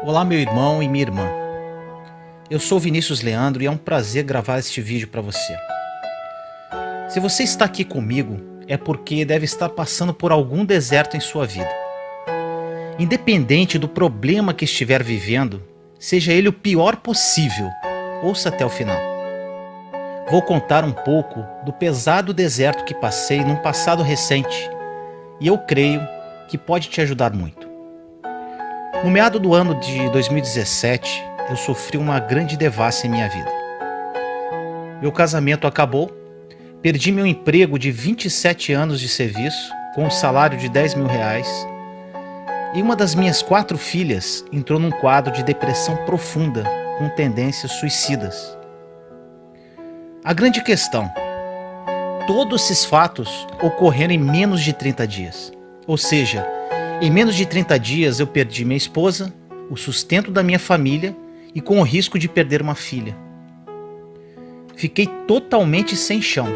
Olá, meu irmão e minha irmã. Eu sou Vinícius Leandro e é um prazer gravar este vídeo para você. Se você está aqui comigo, é porque deve estar passando por algum deserto em sua vida. Independente do problema que estiver vivendo, seja ele o pior possível, ouça até o final. Vou contar um pouco do pesado deserto que passei num passado recente e eu creio que pode te ajudar muito. No meado do ano de 2017, eu sofri uma grande devassa em minha vida. Meu casamento acabou, perdi meu emprego de 27 anos de serviço, com um salário de R$10.000, e uma das minhas 4 filhas entrou num quadro de depressão profunda, com tendências suicidas. A grande questão: todos esses fatos ocorreram em menos de 30 dias, ou seja, em menos de 30 dias eu perdi minha esposa, o sustento da minha família e com o risco de perder uma filha. Fiquei totalmente sem chão,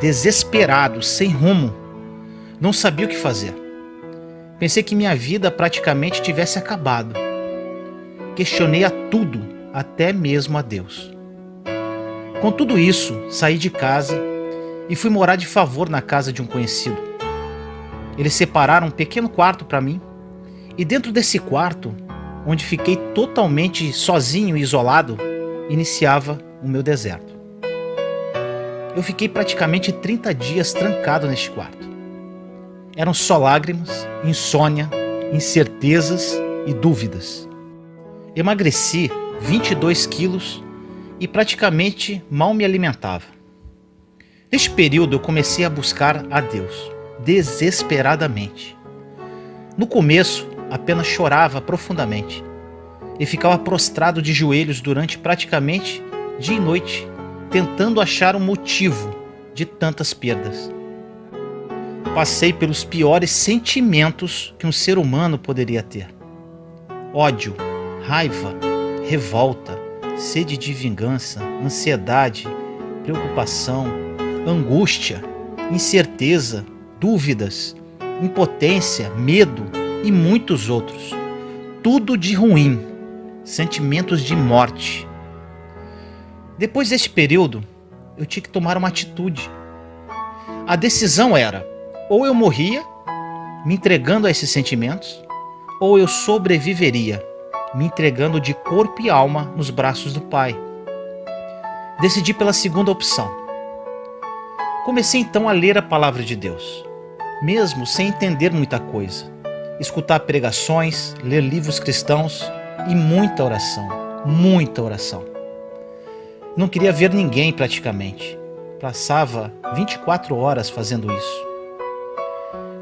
desesperado, sem rumo. Não sabia o que fazer. Pensei que minha vida praticamente tivesse acabado. Questionei a tudo, até mesmo a Deus. Com tudo isso, saí de casa e fui morar de favor na casa de um conhecido. Eles separaram um pequeno quarto para mim, e dentro desse quarto, onde fiquei totalmente sozinho e isolado, iniciava o meu deserto. Eu fiquei praticamente 30 dias trancado neste quarto. Eram só lágrimas, insônia, incertezas e dúvidas. Emagreci 22 quilos e praticamente mal me alimentava. Neste período eu comecei a buscar a Deus, desesperadamente. No começo, apenas chorava profundamente e ficava prostrado de joelhos durante praticamente dia e noite, tentando achar um motivo de tantas perdas. Passei pelos piores sentimentos que um ser humano poderia ter: ódio, raiva, revolta, sede de vingança, ansiedade, preocupação, angústia, incerteza, dúvidas, impotência, medo e muitos outros. Tudo de ruim, sentimentos de morte. Depois deste período, eu tinha que tomar uma atitude. A decisão era: ou eu morria, me entregando a esses sentimentos, ou eu sobreviveria, me entregando de corpo e alma nos braços do Pai. Decidi pela segunda opção. Comecei então a ler a palavra de Deus, mesmo sem entender muita coisa, escutar pregações, ler livros cristãos e muita oração, muita oração. Não queria ver ninguém praticamente, passava 24 horas fazendo isso.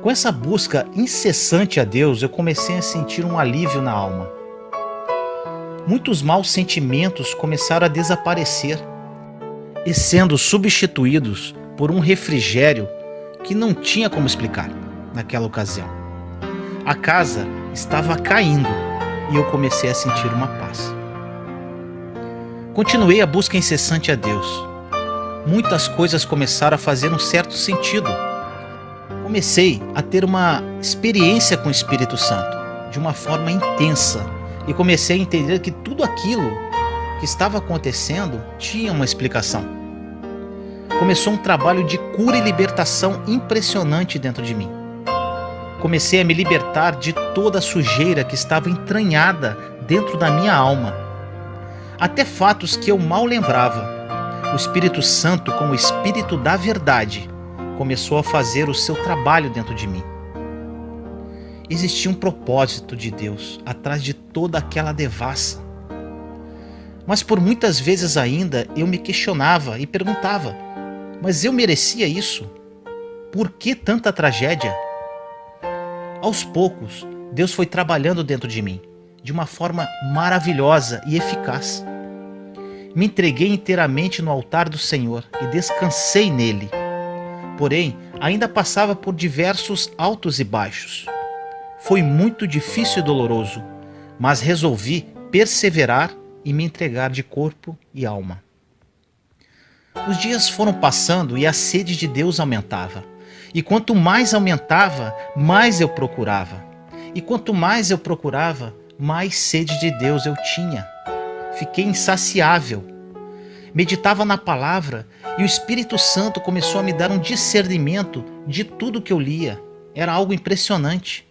Com essa busca incessante a Deus, eu comecei a sentir um alívio na alma. Muitos maus sentimentos começaram a desaparecer e sendo substituídos por um refrigério que não tinha como explicar naquela ocasião. A casa estava caindo e eu comecei a sentir uma paz. Continuei a busca incessante a Deus. Muitas coisas começaram a fazer um certo sentido. Comecei a ter uma experiência com o Espírito Santo de uma forma intensa e comecei a entender que tudo aquilo que estava acontecendo tinha uma explicação. Começou um trabalho de cura e libertação impressionante dentro de mim. Comecei a me libertar de toda a sujeira que estava entranhada dentro da minha alma. Até fatos que eu mal lembrava. O Espírito Santo, como o Espírito da verdade, começou a fazer o seu trabalho dentro de mim. Existia um propósito de Deus atrás de toda aquela devassa. Mas por muitas vezes ainda eu me questionava e perguntava: mas eu merecia isso? Por que tanta tragédia? Aos poucos, Deus foi trabalhando dentro de mim, de uma forma maravilhosa e eficaz. Me entreguei inteiramente no altar do Senhor e descansei nele. Porém, ainda passava por diversos altos e baixos. Foi muito difícil e doloroso, mas resolvi perseverar e me entregar de corpo e alma. Os dias foram passando e a sede de Deus aumentava. E quanto mais aumentava, mais eu procurava. E quanto mais eu procurava, mais sede de Deus eu tinha. Fiquei insaciável. Meditava na palavra e o Espírito Santo começou a me dar um discernimento de tudo que eu lia. Era algo impressionante.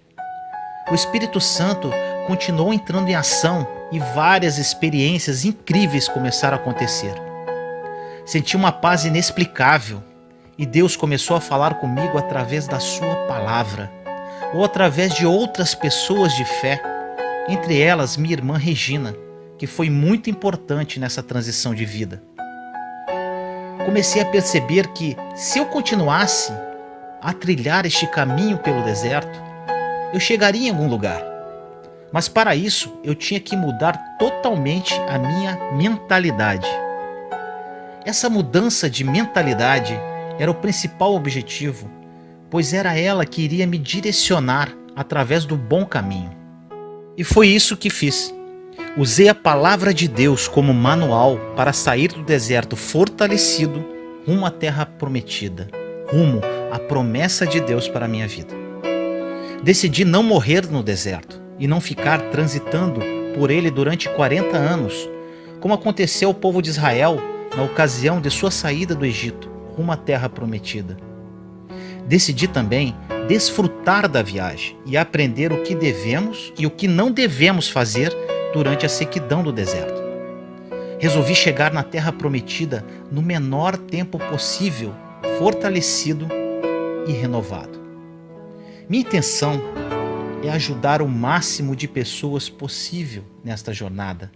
O Espírito Santo continuou entrando em ação e várias experiências incríveis começaram a acontecer. Senti uma paz inexplicável e Deus começou a falar comigo através da sua palavra ou através de outras pessoas de fé, entre elas minha irmã Regina, que foi muito importante nessa transição de vida. Comecei a perceber que, se eu continuasse a trilhar este caminho pelo deserto, eu chegaria em algum lugar. Mas para isso, eu tinha que mudar totalmente a minha mentalidade. Essa mudança de mentalidade era o principal objetivo, pois era ela que iria me direcionar através do bom caminho. E foi isso que fiz. Usei a palavra de Deus como manual para sair do deserto fortalecido rumo à terra prometida, rumo à promessa de Deus para a minha vida. Decidi não morrer no deserto e não ficar transitando por ele durante 40 anos, como aconteceu ao povo de Israel na ocasião de sua saída do Egito, rumo à terra prometida. Decidi também desfrutar da viagem e aprender o que devemos e o que não devemos fazer durante a sequidão do deserto. Resolvi chegar na terra prometida no menor tempo possível, fortalecido e renovado. Minha intenção é ajudar o máximo de pessoas possível nesta jornada.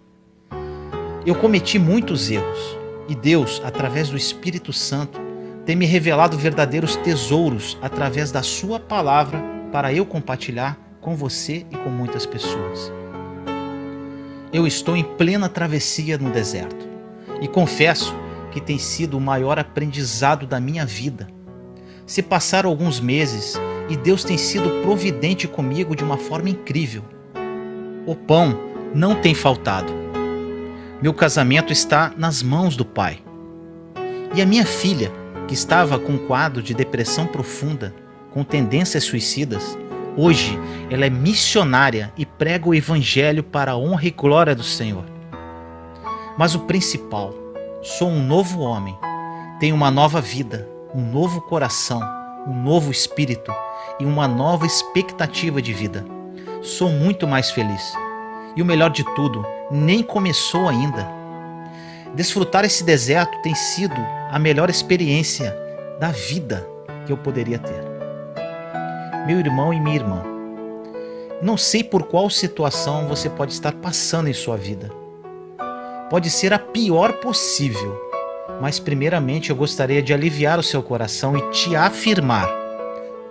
Eu cometi muitos erros e Deus, através do Espírito Santo, tem me revelado verdadeiros tesouros através da sua palavra para eu compartilhar com você e com muitas pessoas. Eu estou em plena travessia no deserto e confesso que tem sido o maior aprendizado da minha vida. Se passaram alguns meses e Deus tem sido providente comigo de uma forma incrível. O pão não tem faltado. Meu casamento está nas mãos do Pai. E a minha filha, que estava com um quadro de depressão profunda, com tendências suicidas, hoje ela é missionária e prega o Evangelho para a honra e glória do Senhor. Mas o principal, sou um novo homem, tenho uma nova vida, um novo coração, um novo espírito e uma nova expectativa de vida. Sou muito mais feliz. E o melhor de tudo, nem começou ainda. Desfrutar esse deserto tem sido a melhor experiência da vida que eu poderia ter. Meu irmão e minha irmã, não sei por qual situação você pode estar passando em sua vida. Pode ser a pior possível, mas primeiramente eu gostaria de aliviar o seu coração e te afirmar: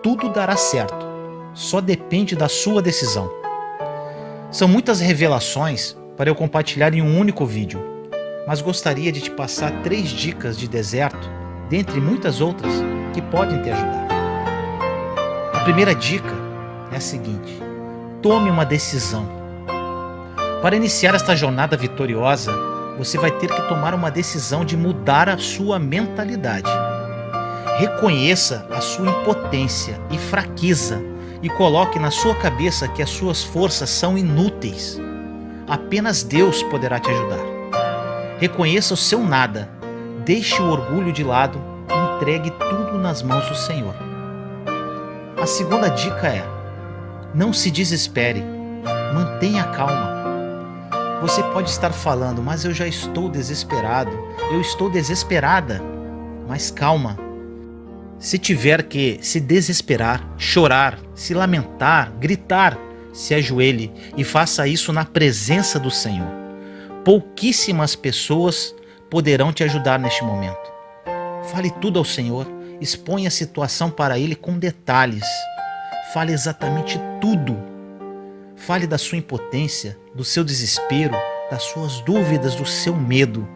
tudo dará certo, só depende da sua decisão. São muitas revelações para eu compartilhar em um único vídeo, mas gostaria de te passar 3 dicas de deserto, dentre muitas outras, que podem te ajudar. A primeira dica é a seguinte: tome uma decisão. Para iniciar esta jornada vitoriosa, você vai ter que tomar uma decisão de mudar a sua mentalidade. Reconheça a sua impotência e fraqueza e coloque na sua cabeça que as suas forças são inúteis. Apenas Deus poderá te ajudar. Reconheça o seu nada, deixe o orgulho de lado e entregue tudo nas mãos do Senhor. A segunda dica é: não se desespere, mantenha calma. Você pode estar falando, mas eu já estou desesperado, eu estou desesperada. Mas calma. Se tiver que se desesperar, chorar, se lamentar, gritar, se ajoelhe e faça isso na presença do Senhor. Pouquíssimas pessoas poderão te ajudar neste momento. Fale tudo ao Senhor, exponha a situação para Ele com detalhes. Fale exatamente tudo. Fale da sua impotência, do seu desespero, das suas dúvidas, do seu medo.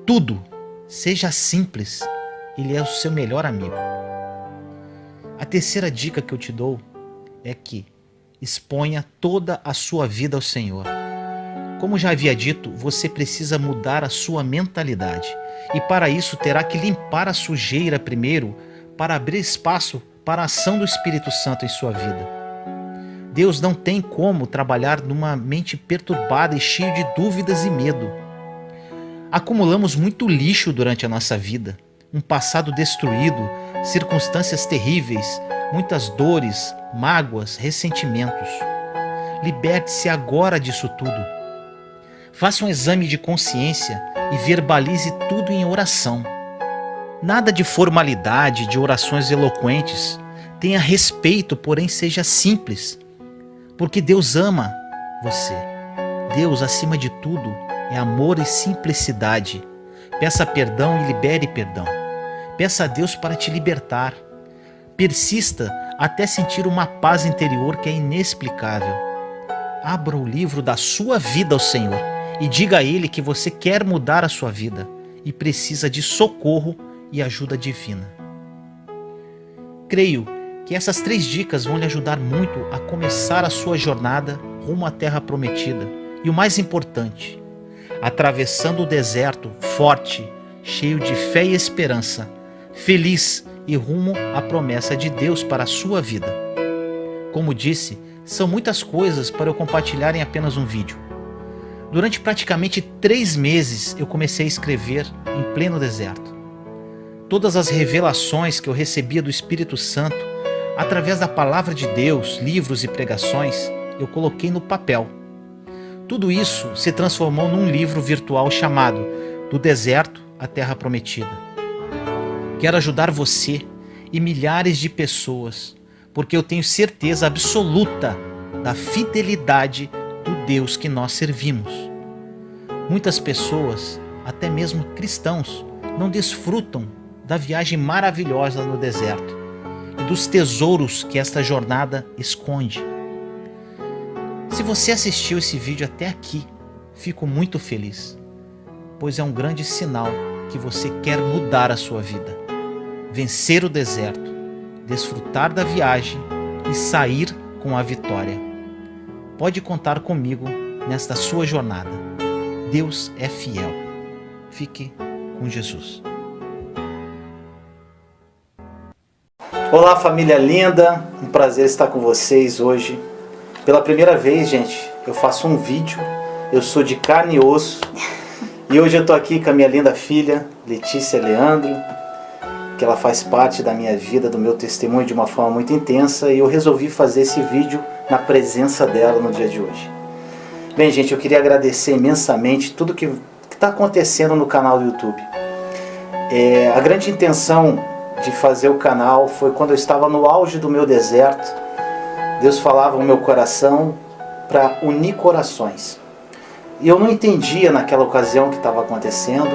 Tudo. Seja simples. Ele é o seu melhor amigo. A terceira dica que eu te dou é que exponha toda a sua vida ao Senhor. Como já havia dito, você precisa mudar a sua mentalidade. E para isso terá que limpar a sujeira primeiro para abrir espaço para a ação do Espírito Santo em sua vida. Deus não tem como trabalhar numa mente perturbada e cheia de dúvidas e medo. Acumulamos muito lixo durante a nossa vida, um passado destruído, circunstâncias terríveis, muitas dores, mágoas, ressentimentos. Liberte-se agora disso tudo. Faça um exame de consciência e verbalize tudo em oração. Nada de formalidade, de orações eloquentes. Tenha respeito, porém seja simples. Porque Deus ama você. Deus, acima de tudo, é amor e simplicidade. Peça perdão e libere perdão. Peça a Deus para te libertar. Persista até sentir uma paz interior que é inexplicável. Abra o livro da sua vida ao Senhor e diga a Ele que você quer mudar a sua vida e precisa de socorro e ajuda divina. Creio que essas 3 dicas vão lhe ajudar muito a começar a sua jornada rumo à Terra Prometida. E o mais importante, atravessando o deserto forte, cheio de fé e esperança, feliz e rumo à promessa de Deus para a sua vida. Como disse, são muitas coisas para eu compartilhar em apenas um vídeo. Durante praticamente 3 meses eu comecei a escrever em pleno deserto. Todas as revelações que eu recebia do Espírito Santo, através da palavra de Deus, livros e pregações, eu coloquei no papel. Tudo isso se transformou num livro virtual chamado Do Deserto à Terra Prometida. Quero ajudar você e milhares de pessoas, porque eu tenho certeza absoluta da fidelidade do Deus que nós servimos. Muitas pessoas, até mesmo cristãos, não desfrutam da viagem maravilhosa no deserto e dos tesouros que esta jornada esconde. Se você assistiu esse vídeo até aqui, fico muito feliz, pois é um grande sinal que você quer mudar a sua vida, vencer o deserto, desfrutar da viagem e sair com a vitória. Pode contar comigo nesta sua jornada. Deus é fiel. Fique com Jesus. Olá, família linda, um prazer estar com vocês hoje. Pela primeira vez, gente, eu faço um vídeo, eu sou de carne e osso, e hoje eu tô aqui com a minha linda filha, Letícia Leandro, que ela faz parte da minha vida, do meu testemunho de uma forma muito intensa, e eu resolvi fazer esse vídeo na presença dela no dia de hoje. Bem, gente, eu queria agradecer imensamente tudo que está acontecendo no canal do YouTube. A grande intenção de fazer o canal foi quando eu estava no auge do meu deserto. Deus falava no meu coração para unir corações. E eu não entendia naquela ocasião o que estava acontecendo,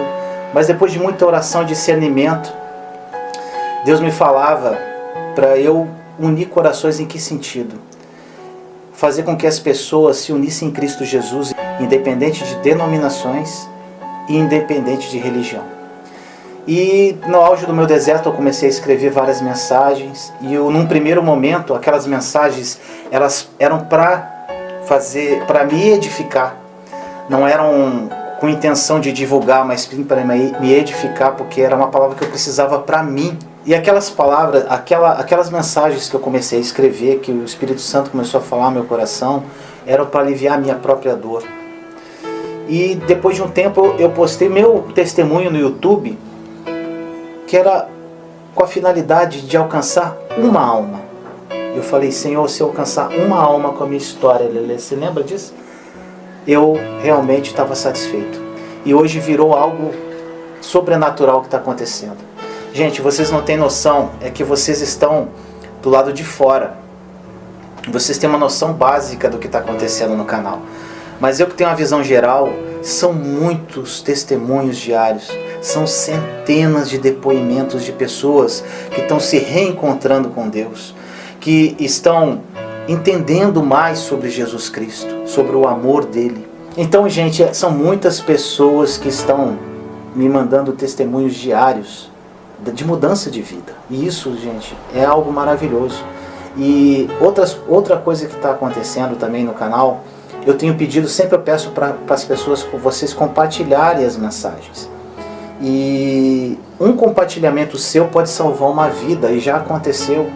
mas depois de muita oração e discernimento, Deus me falava para eu unir corações em que sentido? Fazer com que as pessoas se unissem em Cristo Jesus, independente de denominações e independente de religião. E no auge do meu deserto eu comecei a escrever várias mensagens, e num primeiro momento aquelas mensagens elas eram para me edificar, não eram com intenção de divulgar, mas para me edificar, porque era uma palavra que eu precisava para mim. E aquelas palavras, aquelas mensagens que eu comecei a escrever, que o Espírito Santo começou a falar no meu coração, eram para aliviar a minha própria dor. E depois de um tempo eu postei meu testemunho no YouTube, que era com a finalidade de alcançar uma alma. Eu falei, Senhor, se eu alcançar uma alma com a minha história, Lelê, você lembra disso? Eu realmente estava satisfeito. E hoje virou algo sobrenatural que está acontecendo. Gente, vocês não têm noção, é que vocês estão do lado de fora. Vocês têm uma noção básica do que está acontecendo no canal. Mas eu que tenho uma visão geral, são muitos testemunhos diários. São centenas de depoimentos de pessoas que estão se reencontrando com Deus, que estão entendendo mais sobre Jesus Cristo, sobre o amor dele. Então, gente, são muitas pessoas que estão me mandando testemunhos diários de mudança de vida. E isso, gente, é algo maravilhoso. E outra coisa que está acontecendo também no canal, eu tenho pedido, sempre eu peço para as pessoas, vocês compartilharem as mensagens. E um compartilhamento seu pode salvar uma vida, e já aconteceu.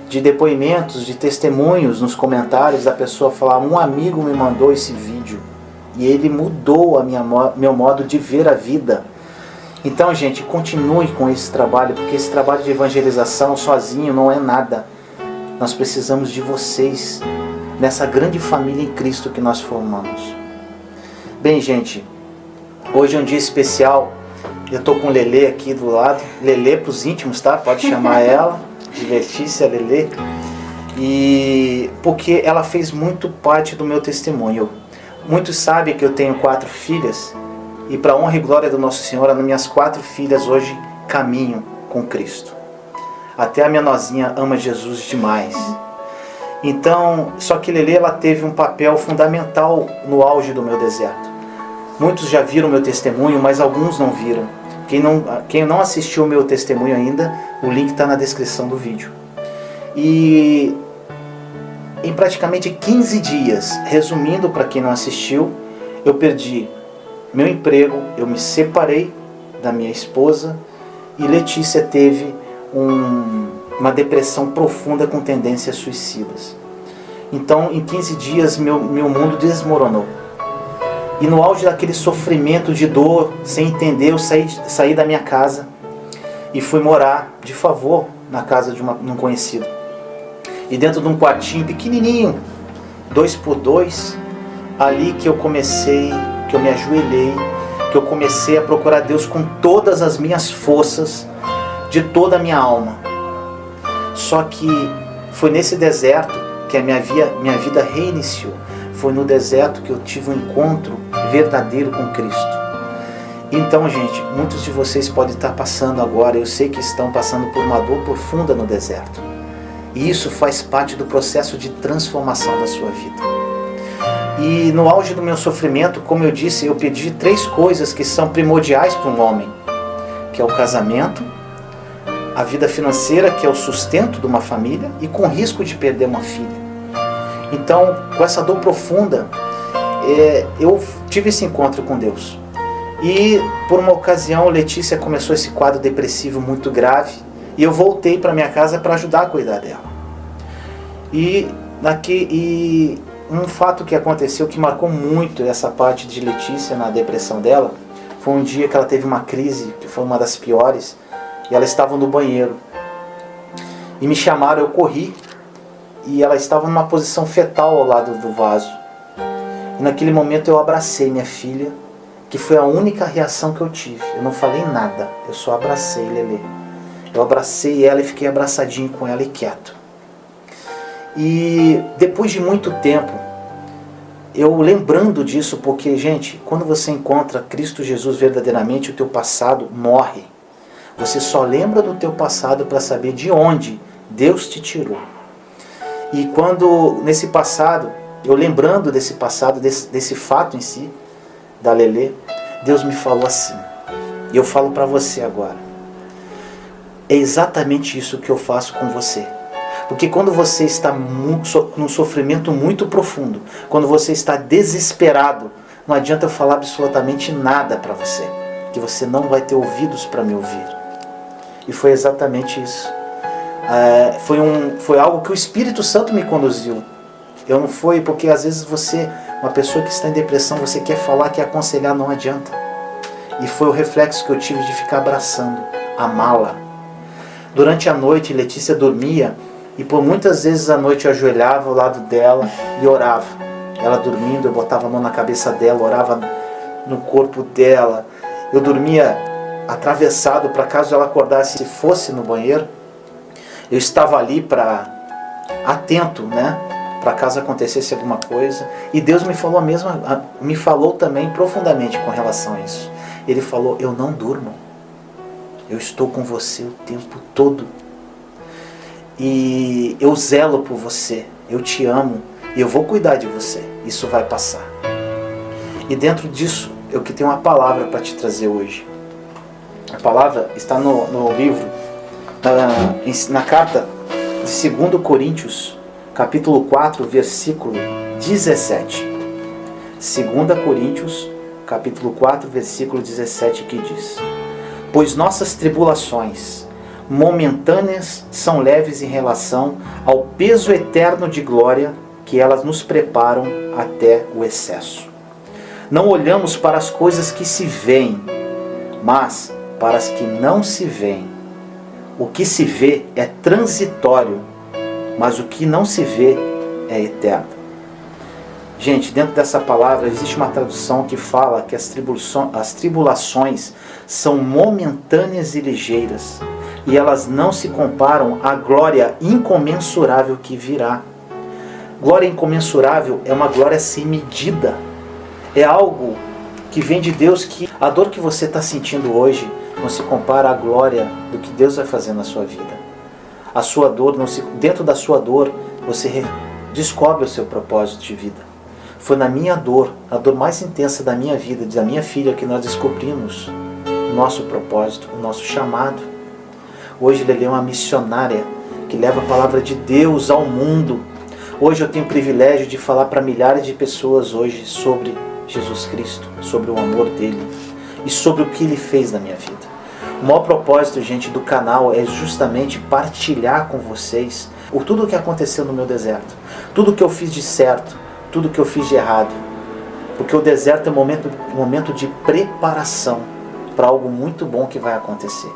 de depoimentos, de testemunhos nos comentários da pessoa falar: um amigo me mandou esse vídeo e ele mudou meu modo de ver a vida. Então, gente, continue com esse trabalho, porque esse trabalho de evangelização sozinho não é nada. Nós precisamos de vocês nessa grande família em Cristo que nós formamos. Bem, gente, hoje é um dia especial. Eu tô com Lelê aqui do lado. Lelê pros íntimos, tá? Pode chamar ela de Letícia Lelê. E porque ela fez muito parte do meu testemunho. Muitos sabem que eu tenho 4 filhas. E para a honra e glória do Nosso Senhor, as minhas 4 filhas hoje caminham com Cristo. Até a menorzinha ama Jesus demais. Então, só que Lelê, ela teve um papel fundamental no auge do meu deserto. Muitos já viram meu testemunho, mas alguns não viram. Quem não assistiu o meu testemunho ainda, o link está na descrição do vídeo. E em praticamente 15 dias, resumindo para quem não assistiu, eu perdi meu emprego, eu me separei da minha esposa e Letícia teve uma depressão profunda com tendências suicidas. Então, em 15 dias, meu mundo desmoronou. E no auge daquele sofrimento de dor, sem entender, eu saí da minha casa e fui morar de favor na casa de um conhecido. E dentro de um quartinho pequenininho, 2x2, ali que eu me ajoelhei, que eu comecei a procurar Deus com todas as minhas forças, de toda a minha alma. Só que foi nesse deserto que a minha vida reiniciou. Foi no deserto que eu tive um encontro verdadeiro com Cristo. Então, gente, muitos de vocês podem estar passando agora, eu sei que estão passando por uma dor profunda no deserto. E isso faz parte do processo de transformação da sua vida. E no auge do meu sofrimento, como eu disse, eu pedi 3 coisas que são primordiais para um homem, que é o casamento, a vida financeira, que é o sustento de uma família, e com risco de perder uma filha. Então, com essa dor profunda, eu tive esse encontro com Deus. E por uma ocasião, Letícia começou esse quadro depressivo muito grave, e eu voltei para minha casa para ajudar a cuidar dela. E um fato que aconteceu que marcou muito essa parte de Letícia na depressão dela, foi um dia que ela teve uma crise, que foi uma das piores, e ela estava no banheiro. E me chamaram, eu corri, e ela estava numa posição fetal ao lado do vaso. E naquele momento eu abracei minha filha, que foi a única reação que eu tive. Eu não falei nada, eu só abracei Lelê. Eu abracei ela e fiquei abraçadinho com ela e quieto. E depois de muito tempo, eu lembrando disso, porque, gente, quando você encontra Cristo Jesus verdadeiramente, o teu passado morre. Você só lembra do teu passado para saber de onde Deus te tirou. E quando, nesse passado, eu lembrando desse passado, desse fato em si, da Lelê, Deus me falou assim, e eu falo para você agora, é exatamente isso que eu faço com você. Porque quando você está num sofrimento muito profundo, quando você está desesperado, não adianta eu falar absolutamente nada para você, que você não vai ter ouvidos para me ouvir. E foi exatamente isso. Foi algo que o Espírito Santo me conduziu. Eu não fui, porque às vezes você, uma pessoa que está em depressão, você quer falar, quer aconselhar, não adianta. E foi o reflexo que eu tive de ficar abraçando, amá-la. Durante a noite, Letícia dormia, e por muitas vezes à noite eu ajoelhava ao lado dela e orava. Ela dormindo, eu botava a mão na cabeça dela, orava no corpo dela. Eu dormia atravessado para caso ela acordasse e fosse no banheiro. Eu estava ali atento, né? Para caso acontecesse alguma coisa. E Deus me falou me falou também profundamente com relação a isso. Ele falou, eu não durmo. Eu estou com você o tempo todo. E eu zelo por você. Eu te amo. E eu vou cuidar de você. Isso vai passar. E dentro disso, eu que tenho uma palavra para te trazer hoje. A palavra está no livro, na carta de 2 Coríntios, capítulo 4, versículo 17. 2 Coríntios, capítulo 4, versículo 17, que diz: Pois nossas tribulações, momentâneas são leves em relação ao peso eterno de glória que elas nos preparam até o excesso. Não olhamos para as coisas que se veem, mas para as que não se veem. O que se vê é transitório, mas o que não se vê é eterno. Gente, dentro dessa palavra existe uma tradução que fala que as tribulações são momentâneas e ligeiras, e elas não se comparam à glória incomensurável que virá. Glória incomensurável é uma glória sem medida. É algo que vem de Deus, que a dor que você está sentindo hoje não se compara à glória do que Deus vai fazer na sua vida. A sua dor, dentro da sua dor, você descobre o seu propósito de vida. Foi na minha dor, a dor mais intensa da minha vida, da minha filha, que nós descobrimos o nosso propósito, o nosso chamado. Hoje Lelê é uma missionária que leva a palavra de Deus ao mundo. Hoje eu tenho o privilégio de falar para milhares de pessoas hoje sobre Jesus Cristo, sobre o amor dele e sobre o que ele fez na minha vida. O maior propósito, gente, do canal é justamente partilhar com vocês tudo o que aconteceu no meu deserto, tudo o que eu fiz de certo, tudo o que eu fiz de errado. Porque o deserto é um momento de preparação para algo muito bom que vai acontecer.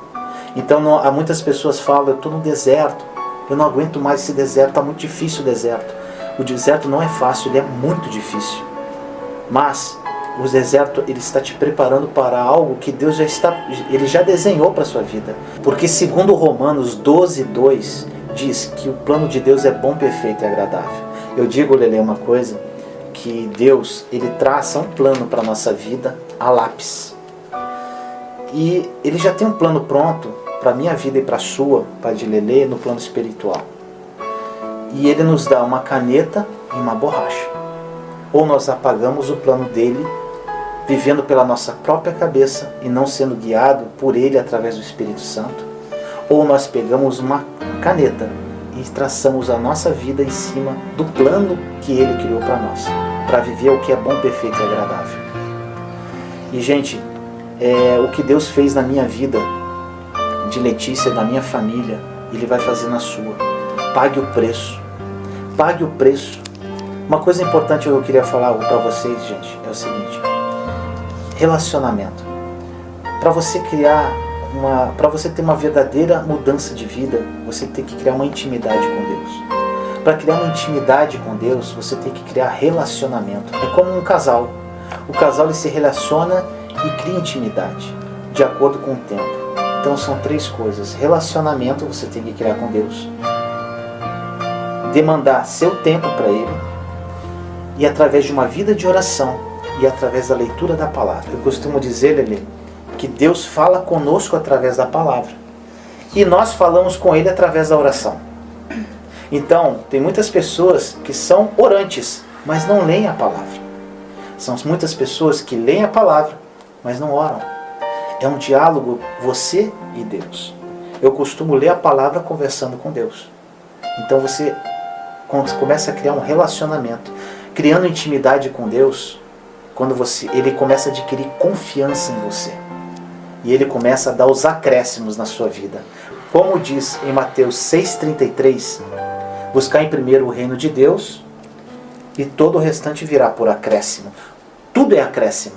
Então há muitas pessoas falam, eu estou no deserto, eu não aguento mais esse deserto, está muito difícil o deserto. O deserto não é fácil, ele é muito difícil. Mas o deserto, ele está te preparando para algo que Deus ele já desenhou para a sua vida. Porque segundo Romanos 12:2 diz que o plano de Deus é bom, perfeito e agradável. Eu digo, Lelê, uma coisa, que Deus, ele traça um plano para a nossa vida a lápis. E ele já tem um plano pronto para a minha vida e para a sua, para a de Lelê, no plano espiritual. E ele nos dá uma caneta e uma borracha. Ou nós apagamos o plano dele, vivendo pela nossa própria cabeça e não sendo guiado por ele através do Espírito Santo. Ou nós pegamos uma caneta e traçamos a nossa vida em cima do plano que ele criou para nós, para viver o que é bom, perfeito e agradável. E, gente, o que Deus fez na minha vida, de Letícia, da minha família, ele vai fazer na sua. Pague o preço. Pague o preço. Uma coisa importante que eu queria falar para vocês, gente, é o seguinte: relacionamento. Para você ter uma verdadeira mudança de vida, você tem que criar uma intimidade com Deus. Para criar uma intimidade com Deus, você tem que criar relacionamento. É como um casal. O casal, ele se relaciona e cria intimidade, de acordo com o tempo. Então são 3 coisas. Relacionamento você tem que criar com Deus. Demandar seu tempo para Ele. E através de uma vida de oração e através da leitura da palavra. Eu costumo dizer, Lelê, que Deus fala conosco através da palavra. E nós falamos com Ele através da oração. Então, tem muitas pessoas que são orantes, mas não leem a palavra. São muitas pessoas que leem a palavra, mas não oram. É um diálogo, você e Deus. Eu costumo ler a palavra conversando com Deus. Então você começa a criar um relacionamento. Criando intimidade com Deus, quando ele começa a adquirir confiança em você. E ele começa a dar os acréscimos na sua vida. Como diz em Mateus 6,33, buscar em primeiro o reino de Deus e todo o restante virá por acréscimo. Tudo é acréscimo.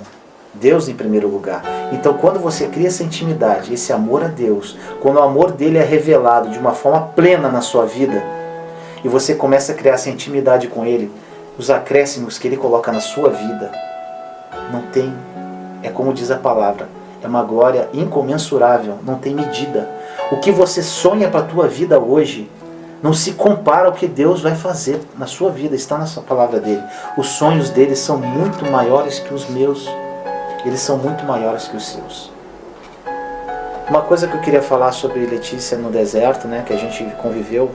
Deus em primeiro lugar. Então quando você cria essa intimidade, esse amor a Deus, quando o amor dele é revelado de uma forma plena na sua vida, e você começa a criar essa intimidade com ele, os acréscimos que ele coloca na sua vida, não tem, é como diz a palavra, é uma glória incomensurável, não tem medida. O que você sonha para a tua vida hoje não se compara ao que Deus vai fazer na sua vida, está na sua palavra dele. Os sonhos dele são muito maiores que os meus, eles são muito maiores que os seus. Uma coisa que eu queria falar sobre Letícia no deserto, né, que a gente conviveu,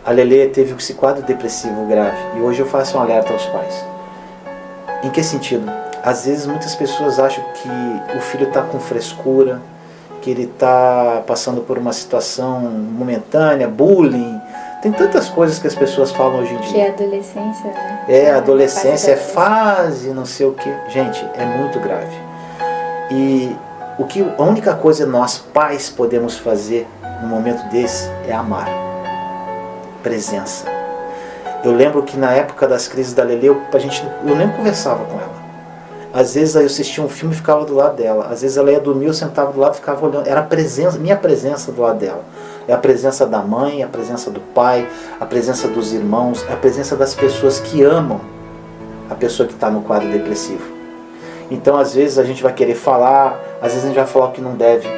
a Lelê teve esse quadro depressivo grave, e hoje eu faço um alerta aos pais. Em que sentido? Às vezes muitas pessoas acham que o filho está com frescura, que ele está passando por uma situação momentânea, bullying. Tem tantas coisas que as pessoas falam hoje em dia. Que é adolescência, né? Adolescência, é fase, não sei o que. Gente, é muito grave. E a única coisa nós pais podemos fazer num momento desse é amar. Presença. Eu lembro que na época das crises da Lelê, eu nem conversava com ela. Às vezes eu assistia um filme e ficava do lado dela. Às vezes ela ia dormir, eu sentava do lado e ficava olhando. Era a presença, minha presença do lado dela. É a presença da mãe, a presença do pai, a presença dos irmãos, a presença das pessoas que amam a pessoa que está no quadro depressivo. Então às vezes a gente vai querer falar, às vezes a gente vai falar o que não deve.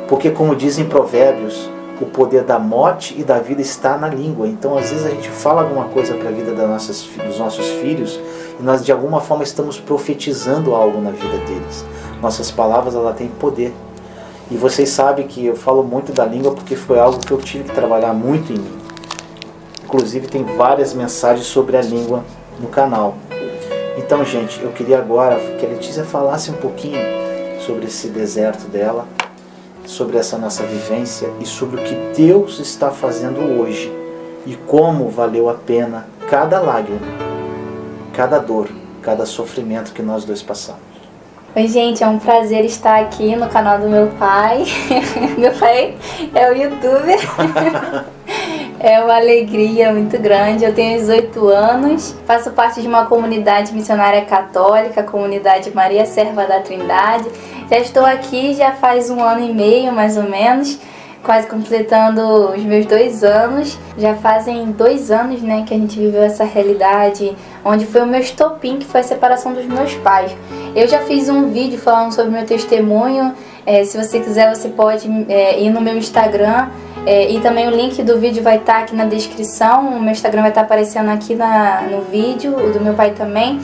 Porque como dizem Provérbios, o poder da morte e da vida está na língua. Então às vezes a gente fala alguma coisa para a vida dos nossos filhos e nós de alguma forma estamos profetizando algo na vida deles. Nossas palavras, ela têm poder. E vocês sabem que eu falo muito da língua porque foi algo que eu tive que trabalhar muito em mim. Inclusive tem várias mensagens sobre a língua no canal. Então, gente, eu queria agora que a Letícia falasse um pouquinho sobre esse deserto dela, sobre essa nossa vivência e sobre o que Deus está fazendo hoje e como valeu a pena cada lágrima, cada dor, cada sofrimento que nós dois passamos. Oi, gente, é um prazer estar aqui no canal do meu pai. Meu pai é o youtuber. É uma alegria muito grande. Eu tenho 18 anos, faço parte de uma comunidade missionária católica, a comunidade Maria Serva da Trindade. Já estou aqui já faz 1 ano e meio, mais ou menos, quase completando os meus 2 anos. Já fazem 2 anos, né, que a gente viveu essa realidade, onde foi o meu estopim, que foi a separação dos meus pais. Eu já fiz um vídeo falando sobre o meu testemunho. Se você quiser, você pode ir no meu Instagram. E também o link do vídeo vai estar aqui na descrição. O meu Instagram vai estar aparecendo aqui no vídeo, o do meu pai também.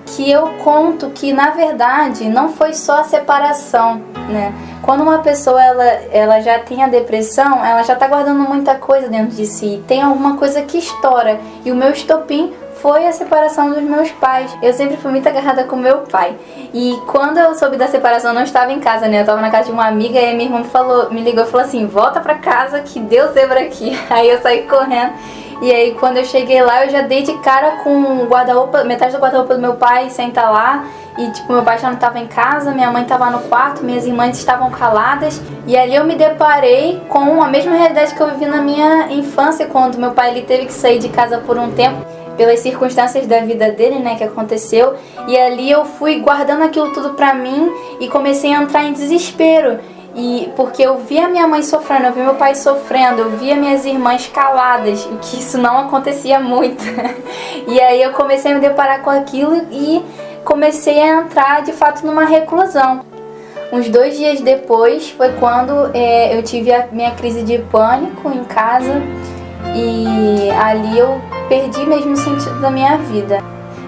Que eu conto que, na verdade, não foi só a separação, né? Quando uma pessoa ela já tem a depressão, ela já está guardando muita coisa dentro de si. Tem alguma coisa que estoura. E o meu estopim foi a separação dos meus pais. Eu sempre fui muito agarrada com meu pai. E quando eu soube da separação, eu não estava em casa, né? Eu estava na casa de uma amiga e a minha irmã me ligou e falou assim: volta pra casa que Deus é por aqui. Aí eu saí correndo. E aí quando eu cheguei lá, eu já dei de cara com o guarda-roupa, metade do guarda-roupa do meu pai sem estar lá. E tipo, meu pai já não estava em casa, minha mãe estava no quarto, minhas irmãs estavam caladas. E ali eu me deparei com a mesma realidade que eu vivi na minha infância, quando meu pai ele teve que sair de casa por um tempo, pelas circunstâncias da vida dele, né, que aconteceu. E ali eu fui guardando aquilo tudo pra mim e comecei a entrar em desespero. E porque eu via minha mãe sofrendo, eu via meu pai sofrendo, eu via minhas irmãs caladas, o que isso não acontecia muito. E aí eu comecei a me deparar com aquilo e comecei a entrar de fato numa reclusão. Uns 2 dias depois foi quando eu tive a minha crise de pânico em casa. E ali eu perdi mesmo o sentido da minha vida.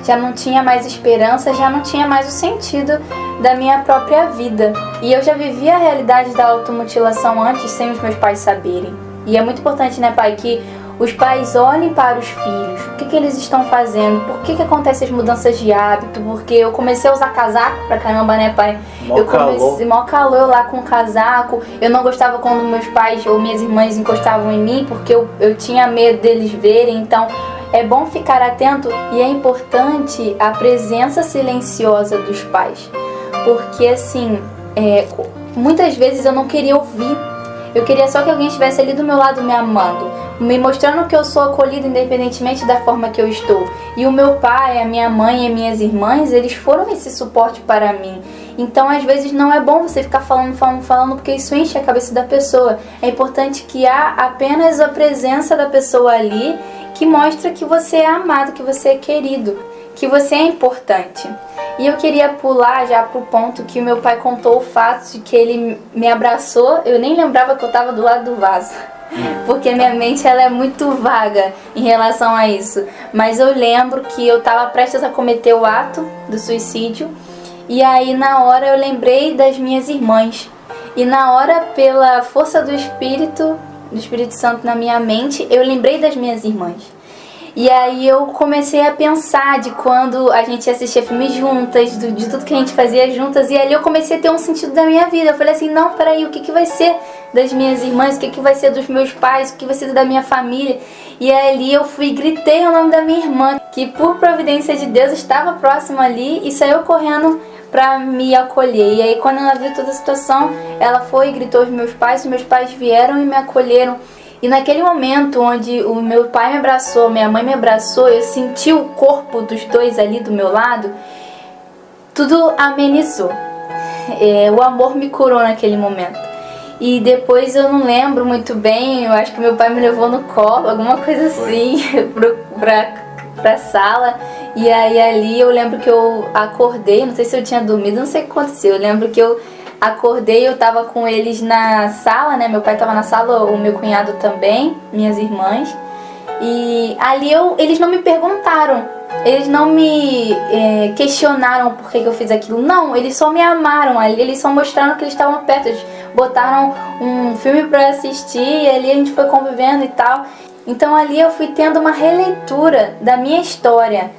Já não tinha mais esperança, já não tinha mais o sentido da minha própria vida. E eu já vivia a realidade da automutilação antes, sem os meus pais saberem. E é muito importante, né, pai, que os pais olhem para os filhos. O que eles estão fazendo? Por que acontecem as mudanças de hábito? Porque eu comecei a usar casaco pra caramba, né, pai? Mó calor eu lá com casaco. Eu não gostava quando meus pais ou minhas irmãs encostavam em mim, porque eu tinha medo deles verem. Então é bom ficar atento e é importante a presença silenciosa dos pais. Porque assim, muitas vezes eu não queria ouvir. Eu queria só que alguém estivesse ali do meu lado me amando, me mostrando que eu sou acolhida independentemente da forma que eu estou. E o meu pai, a minha mãe e as minhas irmãs, eles foram esse suporte para mim. Então às vezes não é bom você ficar falando, porque isso enche a cabeça da pessoa. É importante que há apenas a presença da pessoa ali, que mostra que você é amado, que você é querido, que você é importante. E eu queria pular já pro ponto que o meu pai contou o fato de que ele me abraçou. Eu nem lembrava que eu estava do lado do vaso, porque minha mente ela é muito vaga em relação a isso. Mas eu lembro que eu estava prestes a cometer o ato do suicídio. E aí na hora eu lembrei das minhas irmãs. E na hora, pela força do Espírito Santo na minha mente, eu lembrei das minhas irmãs. E aí eu comecei a pensar de quando a gente assistia filmes juntas, de tudo que a gente fazia juntas. E ali eu comecei a ter um sentido da minha vida. Eu falei assim, não, peraí, o que vai ser das minhas irmãs? O que vai ser dos meus pais? O que vai ser da minha família? E ali eu fui e gritei o nome da minha irmã, que por providência de Deus estava próxima ali, e saiu correndo para me acolher. E aí quando ela viu toda a situação, ela foi e gritou aos meus pais vieram e me acolheram. E naquele momento onde o meu pai me abraçou, minha mãe me abraçou, eu senti o corpo dos dois ali do meu lado, tudo amenizou. O amor me curou naquele momento. E depois eu não lembro muito bem, eu acho que meu pai me levou no colo, alguma coisa assim, pra sala. E aí ali eu lembro que eu acordei, não sei se eu tinha dormido, não sei o que aconteceu. Eu lembro que eu acordei, eu tava com eles na sala, né? Meu pai tava na sala, o meu cunhado também, minhas irmãs. E ali eles não me perguntaram, eles não me questionaram por que eu fiz aquilo. Não, eles só me amaram ali, eles só mostraram que eles estavam perto. Eles botaram um filme pra assistir e ali a gente foi convivendo e tal. Então ali eu fui tendo uma releitura da minha história.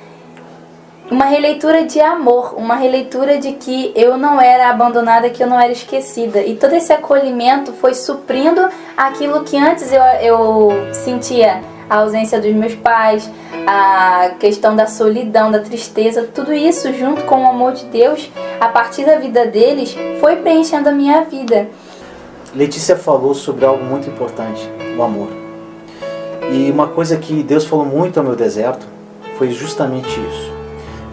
Uma releitura de amor, uma releitura de que eu não era abandonada, que eu não era esquecida. E todo esse acolhimento foi suprindo aquilo que antes eu sentia, a ausência dos meus pais, a questão da solidão, da tristeza, tudo isso junto com o amor de Deus, a partir da vida deles, foi preenchendo a minha vida. Letícia falou sobre algo muito importante, o amor. E uma coisa que Deus falou muito ao meu deserto foi justamente isso.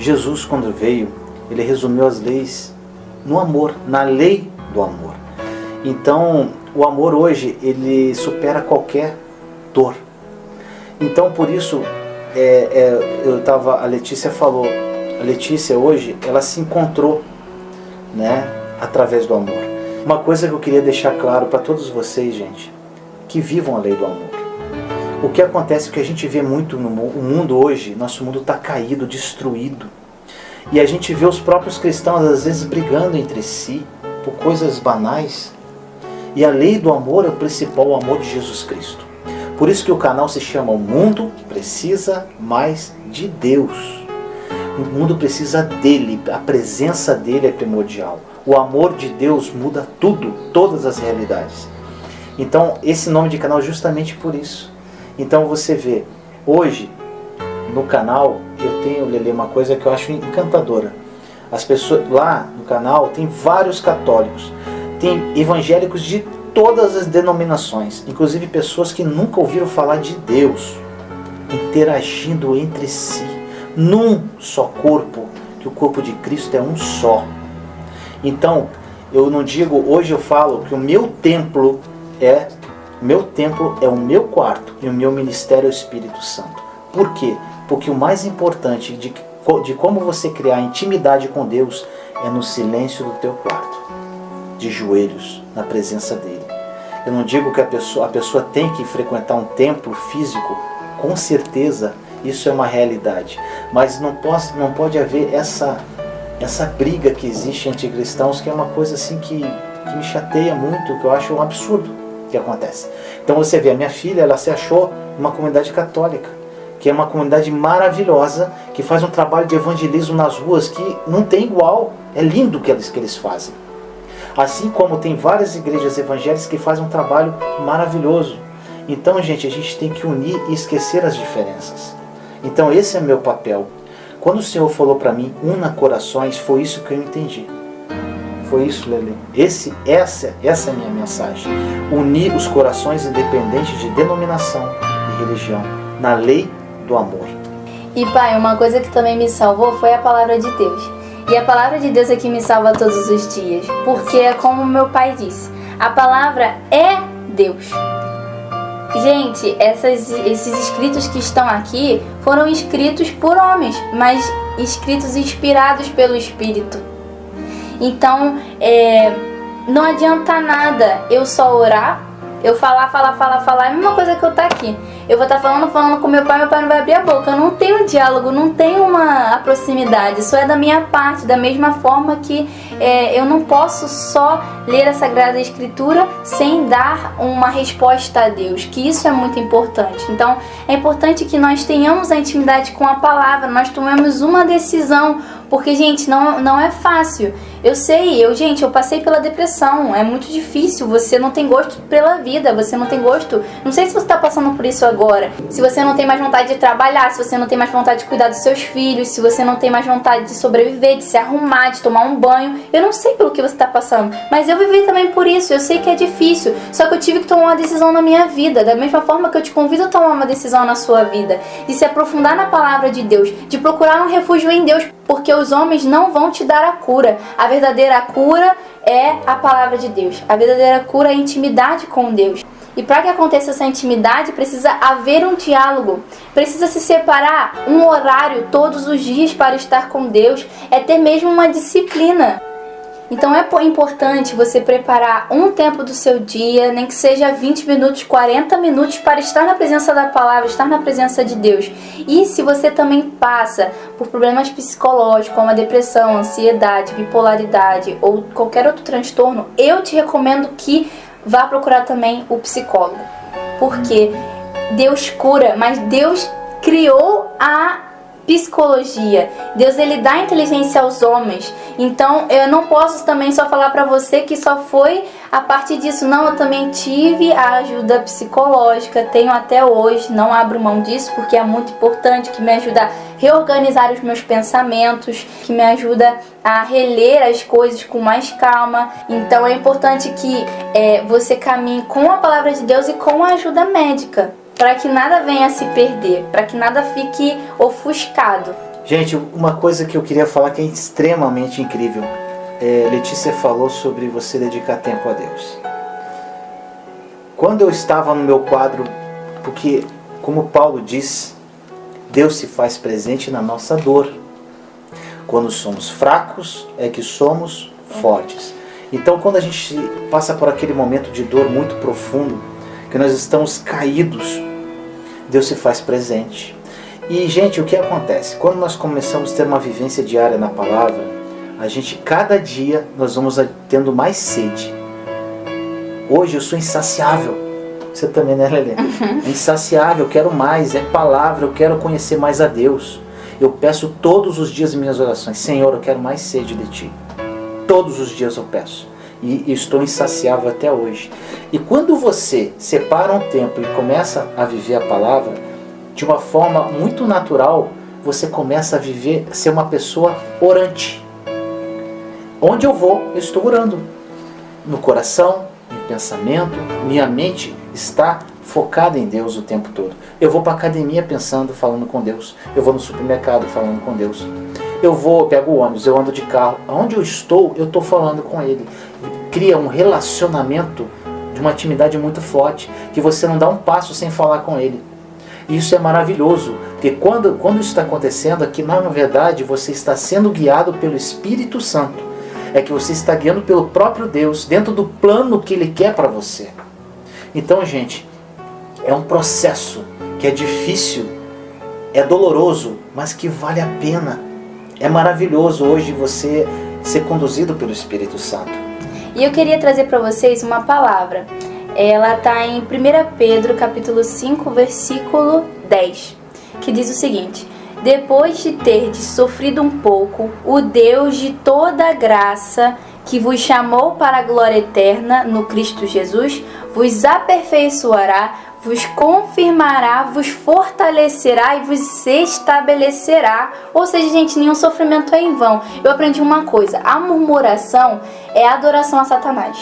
Jesus, quando veio, ele resumiu as leis no amor, na lei do amor. Então, o amor hoje, ele supera qualquer dor. Então, por isso, a Letícia falou, a Letícia hoje, ela se encontrou, né, através do amor. Uma coisa que eu queria deixar claro para todos vocês, gente, que vivam a lei do amor. O que acontece é que a gente vê muito no mundo hoje, nosso mundo está caído, destruído. E a gente vê os próprios cristãos às vezes brigando entre si por coisas banais. E a lei do amor é o principal, o amor de Jesus Cristo. Por isso que o canal se chama O Mundo Precisa Mais de Deus. O mundo precisa dele, a presença dele é primordial. O amor de Deus muda tudo, todas as realidades. Então esse nome de canal é justamente por isso. Então você vê, hoje no canal eu tenho, Lelê, uma coisa que eu acho encantadora. As pessoas lá no canal tem vários católicos, tem evangélicos de todas as denominações, inclusive pessoas que nunca ouviram falar de Deus, interagindo entre si, num só corpo, que o corpo de Cristo é um só. Então, eu não digo, hoje eu falo que o meu templo é o meu quarto e o meu ministério é o Espírito Santo. Por quê? Porque o mais importante de como você criar intimidade com Deus é no silêncio do teu quarto, de joelhos, na presença dele. Eu não digo que a pessoa tem que frequentar um templo físico, com certeza isso é uma realidade, mas não pode haver essa briga que existe entre cristãos, que é uma coisa assim que me chateia muito, que eu acho um absurdo que acontece. Então você vê, a minha filha, ela se achou numa comunidade católica, que é uma comunidade maravilhosa, que faz um trabalho de evangelismo nas ruas que não tem igual, é lindo o que eles fazem. Assim como tem várias igrejas evangélicas que fazem um trabalho maravilhoso. Então, gente, a gente tem que unir e esquecer as diferenças. Então esse é meu papel. Quando o Senhor falou para mim, una corações, foi isso que eu entendi. Foi isso, Lelê. Essa é a minha mensagem. Unir os corações independentes de denominação e religião, na lei do amor. E pai, uma coisa que também me salvou foi a palavra de Deus. E a palavra de Deus é que me salva todos os dias. Porque é como meu pai disse, a palavra é Deus. Gente, esses escritos que estão aqui foram escritos por homens, mas escritos inspirados pelo Espírito. Então, não adianta nada eu só orar, eu falar, é a mesma coisa que eu estar aqui. Eu vou estar falando com meu pai não vai abrir a boca. Eu não tenho diálogo, não tenho uma proximidade. Isso é da minha parte, da mesma forma que eu não posso só ler a Sagrada Escritura sem dar uma resposta a Deus, que isso é muito importante. Então, é importante que nós tenhamos a intimidade com a palavra, nós tomemos uma decisão, porque, gente, não é fácil. Eu sei, gente, eu passei pela depressão. É muito difícil, você não tem gosto pela vida, você não tem gosto. Não sei se você está passando por isso agora. Se você não tem mais vontade de trabalhar, se você não tem mais vontade de cuidar dos seus filhos, se você não tem mais vontade de sobreviver, de se arrumar, de tomar um banho. Eu não sei pelo que você está passando, mas eu vivi também por isso. Eu sei que é difícil, só que eu tive que tomar uma decisão na minha vida. Da mesma forma que eu te convido a tomar uma decisão na sua vida, de se aprofundar na palavra de Deus, de procurar um refúgio em Deus, porque os homens não vão te dar a cura. A verdadeira cura é a palavra de Deus. A verdadeira cura é a intimidade com Deus. E para que aconteça essa intimidade, precisa haver um diálogo. Precisa se separar um horário todos os dias para estar com Deus. É ter mesmo uma disciplina. Então é importante você preparar um tempo do seu dia, nem que seja 20 minutos, 40 minutos, para estar na presença da palavra, estar na presença de Deus. E se você também passa por problemas psicológicos, como a depressão, ansiedade, bipolaridade ou qualquer outro transtorno, eu te recomendo que vá procurar também o psicólogo. Porque Deus cura, mas Deus criou a psicologia. Deus, ele dá inteligência aos homens. Então eu não posso também só falar pra você que só foi a partir disso. Não, eu também tive a ajuda psicológica, tenho até hoje, não abro mão disso porque é muito importante, que me ajuda a reorganizar os meus pensamentos, que me ajuda a reler as coisas com mais calma. Então é importante que você caminhe com a palavra de Deus e com a ajuda médica, para que nada venha a se perder, para que nada fique ofuscado. Gente, uma coisa que eu queria falar que é extremamente incrível. Letícia falou sobre você dedicar tempo a Deus. Quando eu estava no meu quadro, porque, como Paulo diz, Deus se faz presente na nossa dor. Quando somos fracos, é que somos fortes. Então, quando a gente passa por aquele momento de dor muito profundo, que nós estamos caídos, Deus se faz presente. E, gente, o que acontece? Quando nós começamos a ter uma vivência diária na palavra, a gente, cada dia, nós vamos tendo mais sede. Hoje eu sou insaciável. Você também, né, Lelê? É insaciável, eu quero mais, é palavra, eu quero conhecer mais a Deus. Eu peço todos os dias em minhas orações: Senhor, eu quero mais sede de Ti. Todos os dias eu peço. E estou insaciável até hoje. E quando você separa um tempo e começa a viver a palavra, de uma forma muito natural, você começa a viver, ser uma pessoa orante. Onde eu vou, eu estou orando. No coração, em pensamento, minha mente está focada em Deus o tempo todo. Eu vou para a academia pensando, falando com Deus. Eu vou no supermercado falando com Deus. Eu pego o ônibus, eu ando de carro. Onde eu estou falando com Ele. Cria um relacionamento de uma intimidade muito forte, que você não dá um passo sem falar com Ele. E isso é maravilhoso, porque quando isso está acontecendo, aqui na verdade você está sendo guiado pelo Espírito Santo. É que você está guiando pelo próprio Deus, dentro do plano que Ele quer para você. Então, gente, é um processo que é difícil, é doloroso, mas que vale a pena. É maravilhoso hoje você ser conduzido pelo Espírito Santo. E eu queria trazer para vocês uma palavra. Ela está em 1 Pedro, capítulo 5, versículo 10, que diz o seguinte: depois de terdes sofrido um pouco, o Deus de toda graça, que vos chamou para a glória eterna no Cristo Jesus, vos aperfeiçoará, vos confirmará, vos fortalecerá e vos estabelecerá. Ou seja, gente, nenhum sofrimento é em vão. Eu aprendi uma coisa: a murmuração é adoração a Satanás.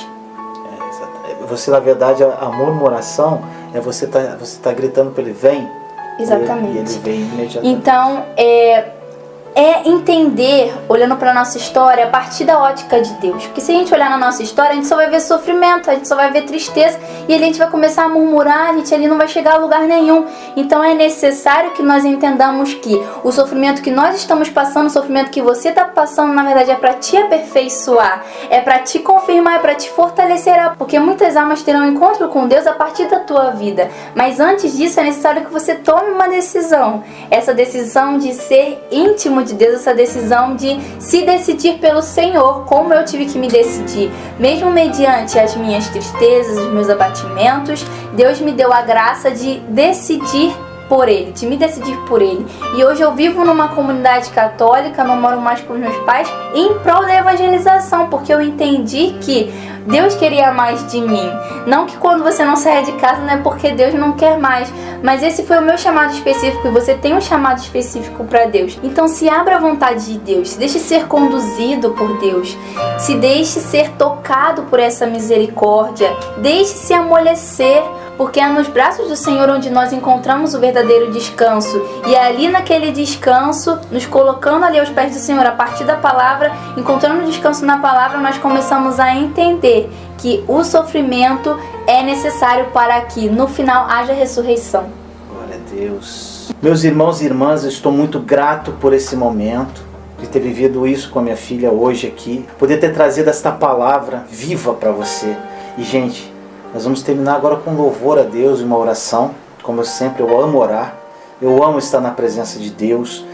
Você, na verdade, a murmuração é você tá gritando para ele: vem. Exatamente. E ele vem imediatamente. Então, é entender, olhando para a nossa história, a partir da ótica de Deus. Porque se a gente olhar na nossa história, a gente só vai ver sofrimento, a gente só vai ver tristeza, e ali a gente vai começar a murmurar, a gente ali não vai chegar a lugar nenhum. Então é necessário que nós entendamos que o sofrimento que nós estamos passando, o sofrimento que você está passando, na verdade é para te aperfeiçoar, é para te confirmar, é para te fortalecer, porque muitas almas terão um encontro com Deus a partir da tua vida. Mas antes disso é necessário que você tome uma decisão, essa decisão de ser íntimo de Deus, essa decisão de se decidir pelo Senhor, como eu tive que me decidir. Mesmo mediante as minhas tristezas, os meus abatimentos, Deus me deu a graça de decidir por Ele, de me decidir por Ele. E hoje eu vivo numa comunidade católica, não moro mais com os meus pais, em prol da evangelização, porque eu entendi que Deus queria mais de mim. Não que quando você não saia de casa não é porque Deus não quer mais, mas esse foi o meu chamado específico e você tem um chamado específico para Deus. Então se abra à vontade de Deus, se deixe ser conduzido por Deus, se deixe ser tocado por essa misericórdia, deixe-se amolecer, porque é nos braços do Senhor onde nós encontramos o verdadeiro descanso. E é ali naquele descanso, nos colocando ali aos pés do Senhor, a partir da palavra, encontrando descanso na palavra, nós começamos a entender que o sofrimento é necessário para que no final haja ressurreição. Glória a Deus. Meus irmãos e irmãs, eu estou muito grato por esse momento, de ter vivido isso com a minha filha hoje aqui, poder ter trazido esta palavra viva para você. E gente, nós vamos terminar agora com louvor a Deus e uma oração. Como eu sempre, eu amo orar, eu amo estar na presença de Deus,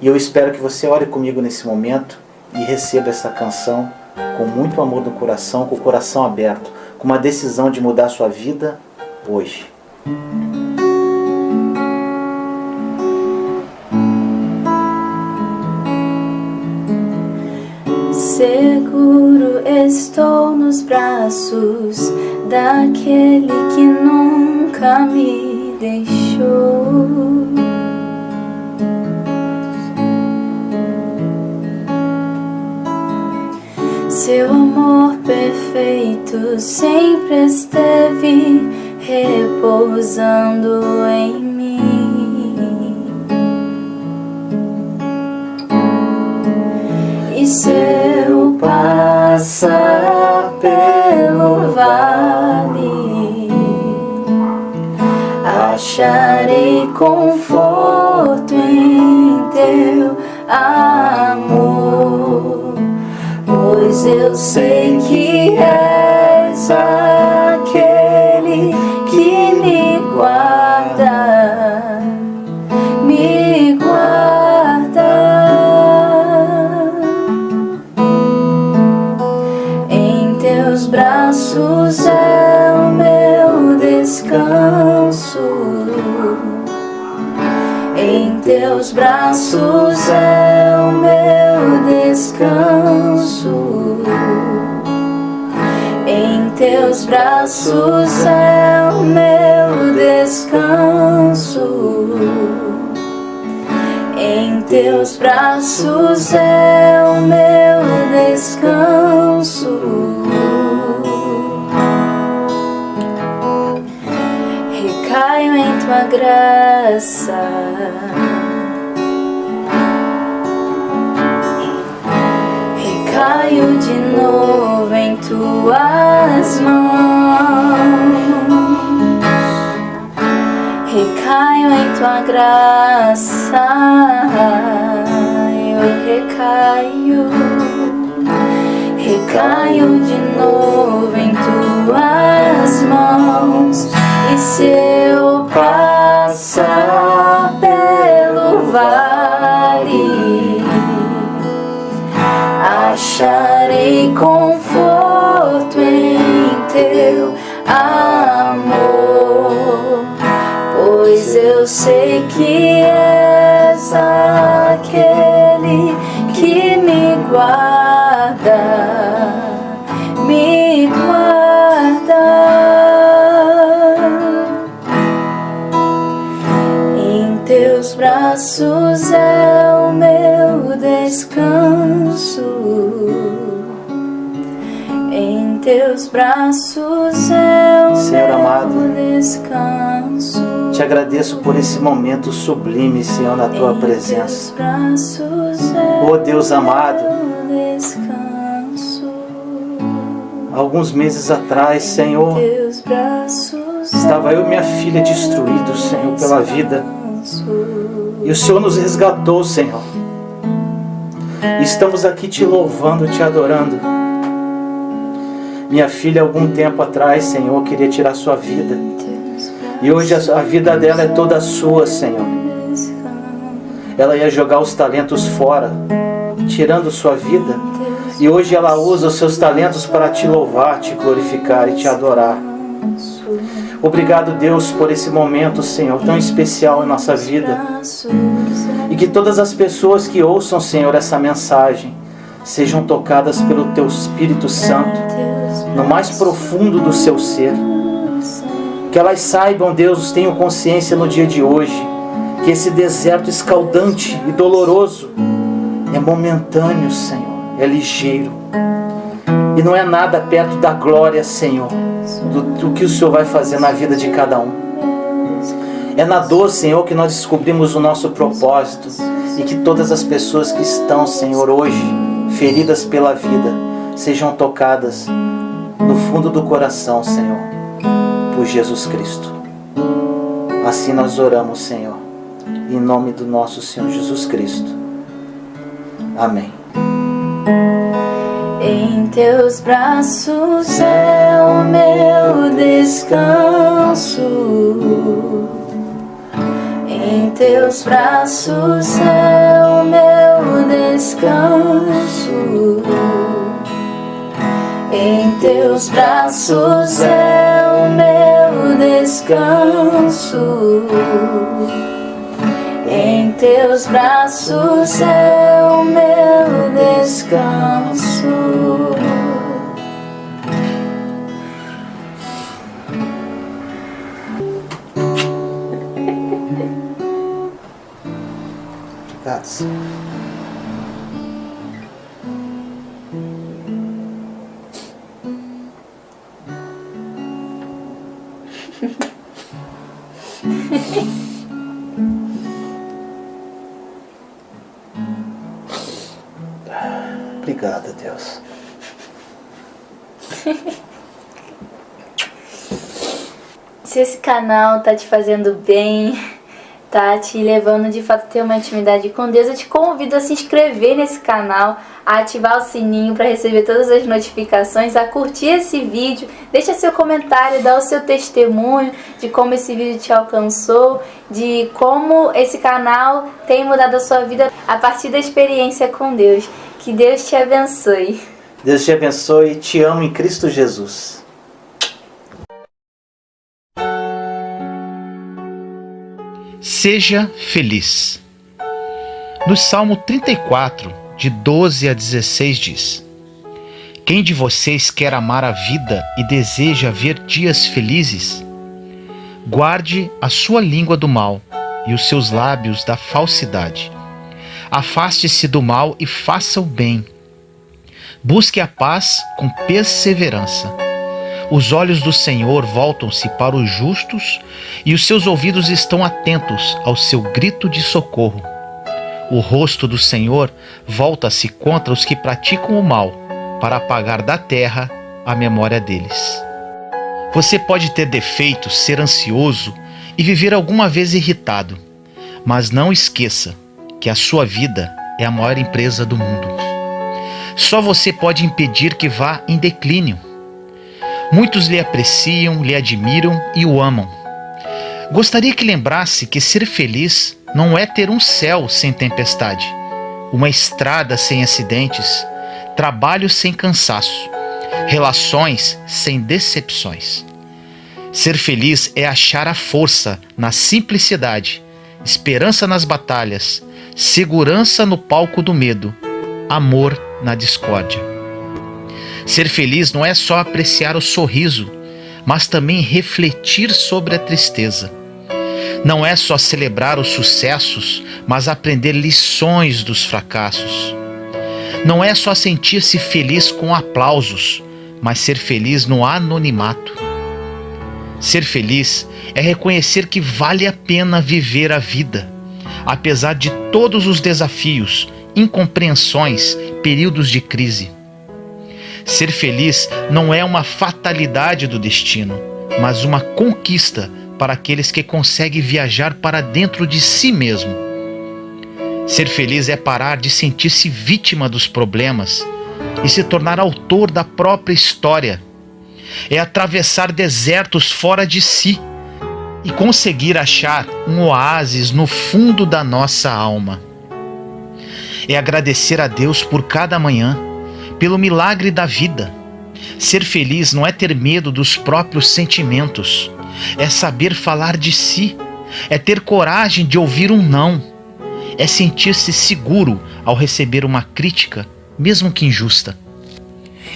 e eu espero que você ore comigo nesse momento e receba essa canção com muito amor no coração, com o coração aberto, com uma decisão de mudar a sua vida hoje. Seguro estou nos braços daquele que nunca me deixou. Seu amor perfeito sempre esteve repousando em mim. E se eu passar pelo vale, acharei conforto em teu amor, pois eu sei que és aquele que me guarda, me guarda. Em teus braços é o meu descanso, em teus braços é o meu descanso, em teus braços é o meu descanso, em teus braços é o meu descanso. Recaio em tua graça, recaio de novo em tuas mãos, recaio em tua graça, eu recaio, recaio de novo em tuas mãos. E se eu passar pelo vale, acharei conforto em teu amor, pois eu sei que és aquele que me guarda, me guarda. Em teus braços é o meu descanso, em teus braços é o Senhor amado, meu descanso. te agradeço por esse momento sublime, Senhor, na tua presença. Oh Deus amado, alguns meses atrás, Senhor, estava eu e minha filha destruídos, Senhor, pela vida, e o Senhor nos resgatou, Senhor. Estamos aqui te louvando, te adorando. Minha filha, algum tempo atrás, Senhor, queria tirar sua vida, e hoje a vida dela é toda sua, Senhor. Ela ia jogar os talentos fora, tirando sua vida, e hoje ela usa os seus talentos para te louvar, te glorificar e te adorar. Obrigado, Deus, por esse momento, Senhor, tão especial em nossa vida. E que todas as pessoas que ouçam, Senhor, essa mensagem sejam tocadas pelo Teu Espírito Santo no mais profundo do seu ser. Que elas saibam, Deus, tenham consciência no dia de hoje que esse deserto escaldante e doloroso é momentâneo, Senhor, é ligeiro. E não é nada perto da glória, Senhor, do que o Senhor vai fazer na vida de cada um. É na dor, Senhor, que nós descobrimos o nosso propósito. E que todas as pessoas que estão, Senhor, hoje feridas pela vida, sejam tocadas no fundo do coração, Senhor, por Jesus Cristo. Assim nós oramos, Senhor, em nome do nosso Senhor Jesus Cristo. Amém. Em Teus braços é o meu descanso. Em Teus braços é o meu descanso. Em Teus braços é o meu descanso. Em Teus braços é o meu descanso. Graças. Obrigado, Deus. Se esse canal tá te fazendo bem, tá te levando de fato a ter uma intimidade com Deus, eu te convido a se inscrever nesse canal, a ativar o sininho para receber todas as notificações, a curtir esse vídeo, deixa seu comentário, dá o seu testemunho de como esse vídeo te alcançou, de como esse canal tem mudado a sua vida a partir da experiência com Deus. Que Deus te abençoe. Deus te abençoe, te amo em Cristo Jesus. Seja feliz. No Salmo 34, de 12 a 16 diz: Quem de vocês quer amar a vida e deseja ver dias felizes? Guarde a sua língua do mal e os seus lábios da falsidade. Afaste-se do mal e faça o bem. Busque a paz com perseverança. Os olhos do Senhor voltam-se para os justos e os seus ouvidos estão atentos ao seu grito de socorro. O rosto do Senhor volta-se contra os que praticam o mal, para apagar da terra a memória deles. Você pode ter defeitos, ser ansioso e viver alguma vez irritado, mas não esqueça que a sua vida é a maior empresa do mundo. Só você pode impedir que vá em declínio. Muitos lhe apreciam, lhe admiram e o amam. Gostaria que lembrasse que ser feliz não é ter um céu sem tempestade, uma estrada sem acidentes, trabalho sem cansaço, relações sem decepções. Ser feliz é achar a força na simplicidade, esperança nas batalhas, segurança no palco do medo, amor na discórdia. Ser feliz não é só apreciar o sorriso, mas também refletir sobre a tristeza. Não é só celebrar os sucessos, mas aprender lições dos fracassos. Não é só sentir-se feliz com aplausos, mas ser feliz no anonimato. Ser feliz é reconhecer que vale a pena viver a vida, apesar de todos os desafios, incompreensões, períodos de crise. Ser feliz não é uma fatalidade do destino, mas uma conquista para aqueles que conseguem viajar para dentro de si mesmo. Ser feliz é parar de sentir-se vítima dos problemas e se tornar autor da própria história. É atravessar desertos fora de si e conseguir achar um oásis no fundo da nossa alma. É agradecer a Deus por cada manhã, pelo milagre da vida. Ser feliz não é ter medo dos próprios sentimentos, é saber falar de si, é ter coragem de ouvir um não, é sentir-se seguro ao receber uma crítica, mesmo que injusta.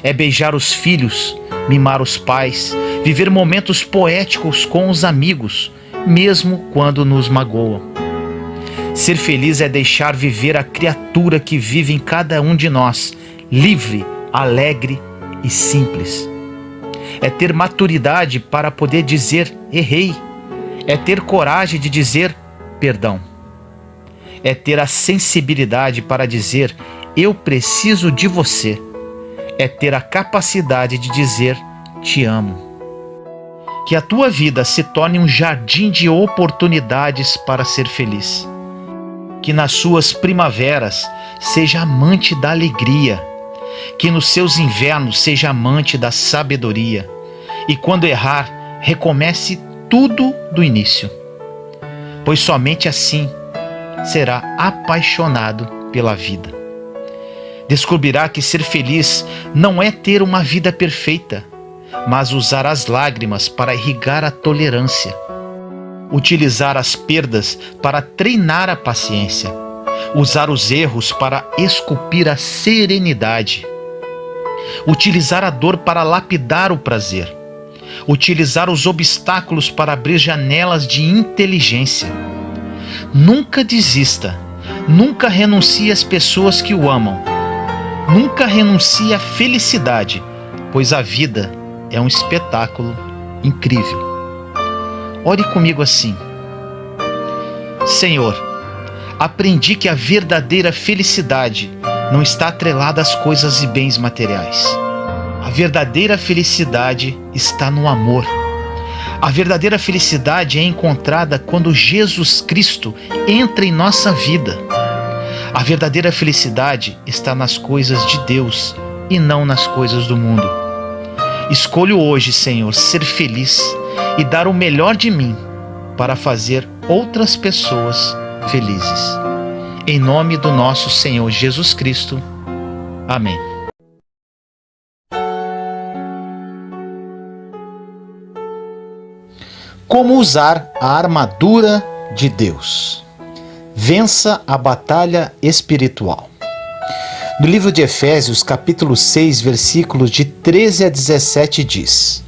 É beijar os filhos, mimar os pais, viver momentos poéticos com os amigos, mesmo quando nos magoam. Ser feliz é deixar viver a criatura que vive em cada um de nós, livre, alegre e simples. É ter maturidade para poder dizer errei. É ter coragem de dizer perdão. É ter a sensibilidade para dizer eu preciso de você. É ter a capacidade de dizer te amo. Que a tua vida se torne um jardim de oportunidades para ser feliz. Que nas suas primaveras seja amante da alegria. Que nos seus invernos seja amante da sabedoria. E quando errar, recomece tudo do início. Pois somente assim será apaixonado pela vida. Descobrirá que ser feliz não é ter uma vida perfeita, mas usar as lágrimas para irrigar a tolerância. Utilizar as perdas para treinar a paciência. Usar os erros para esculpir a serenidade. Utilizar a dor para lapidar o prazer. Utilizar os obstáculos para abrir janelas de inteligência. Nunca desista. Nunca renuncie às pessoas que o amam. Nunca renuncie à felicidade, pois a vida é um espetáculo incrível. Ore comigo assim: Senhor, aprendi que a verdadeira felicidade não está atrelada às coisas e bens materiais. A verdadeira felicidade está no amor. A verdadeira felicidade é encontrada quando Jesus Cristo entra em nossa vida. A verdadeira felicidade está nas coisas de Deus e não nas coisas do mundo. Escolho hoje, Senhor, ser feliz e dar o melhor de mim para fazer outras pessoas felizes. Em nome do nosso Senhor Jesus Cristo. Amém. Como usar a armadura de Deus? Vença a batalha espiritual. No livro de Efésios, capítulo 6, versículos de 13 a 17 diz: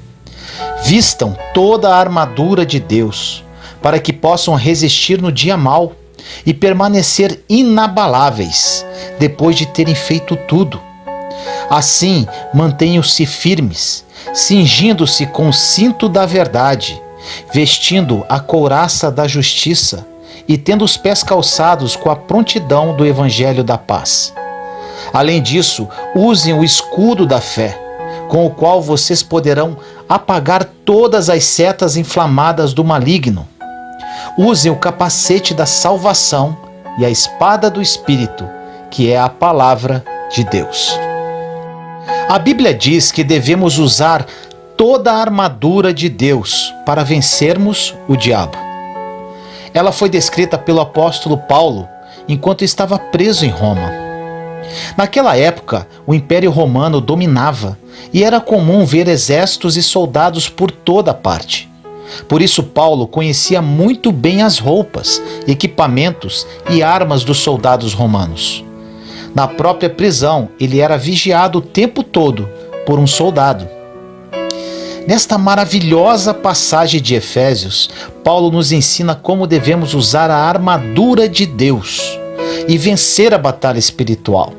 Vistam toda a armadura de Deus, para que possam resistir no dia mau e permanecer inabaláveis, depois de terem feito tudo. Assim, mantenham-se firmes, cingindo-se com o cinto da verdade, vestindo a couraça da justiça e tendo os pés calçados com a prontidão do evangelho da paz. Além disso, usem o escudo da fé, com o qual vocês poderão apagar todas as setas inflamadas do maligno. Usem o capacete da salvação e a espada do Espírito, que é a palavra de Deus. A Bíblia diz que devemos usar toda a armadura de Deus para vencermos o diabo. Ela foi descrita pelo apóstolo Paulo enquanto estava preso em Roma. Naquela época, o Império Romano dominava e era comum ver exércitos e soldados por toda parte. Por isso, Paulo conhecia muito bem as roupas, equipamentos e armas dos soldados romanos. Na própria prisão, ele era vigiado o tempo todo por um soldado. Nesta maravilhosa passagem de Efésios, Paulo nos ensina como devemos usar a armadura de Deus e vencer a batalha espiritual.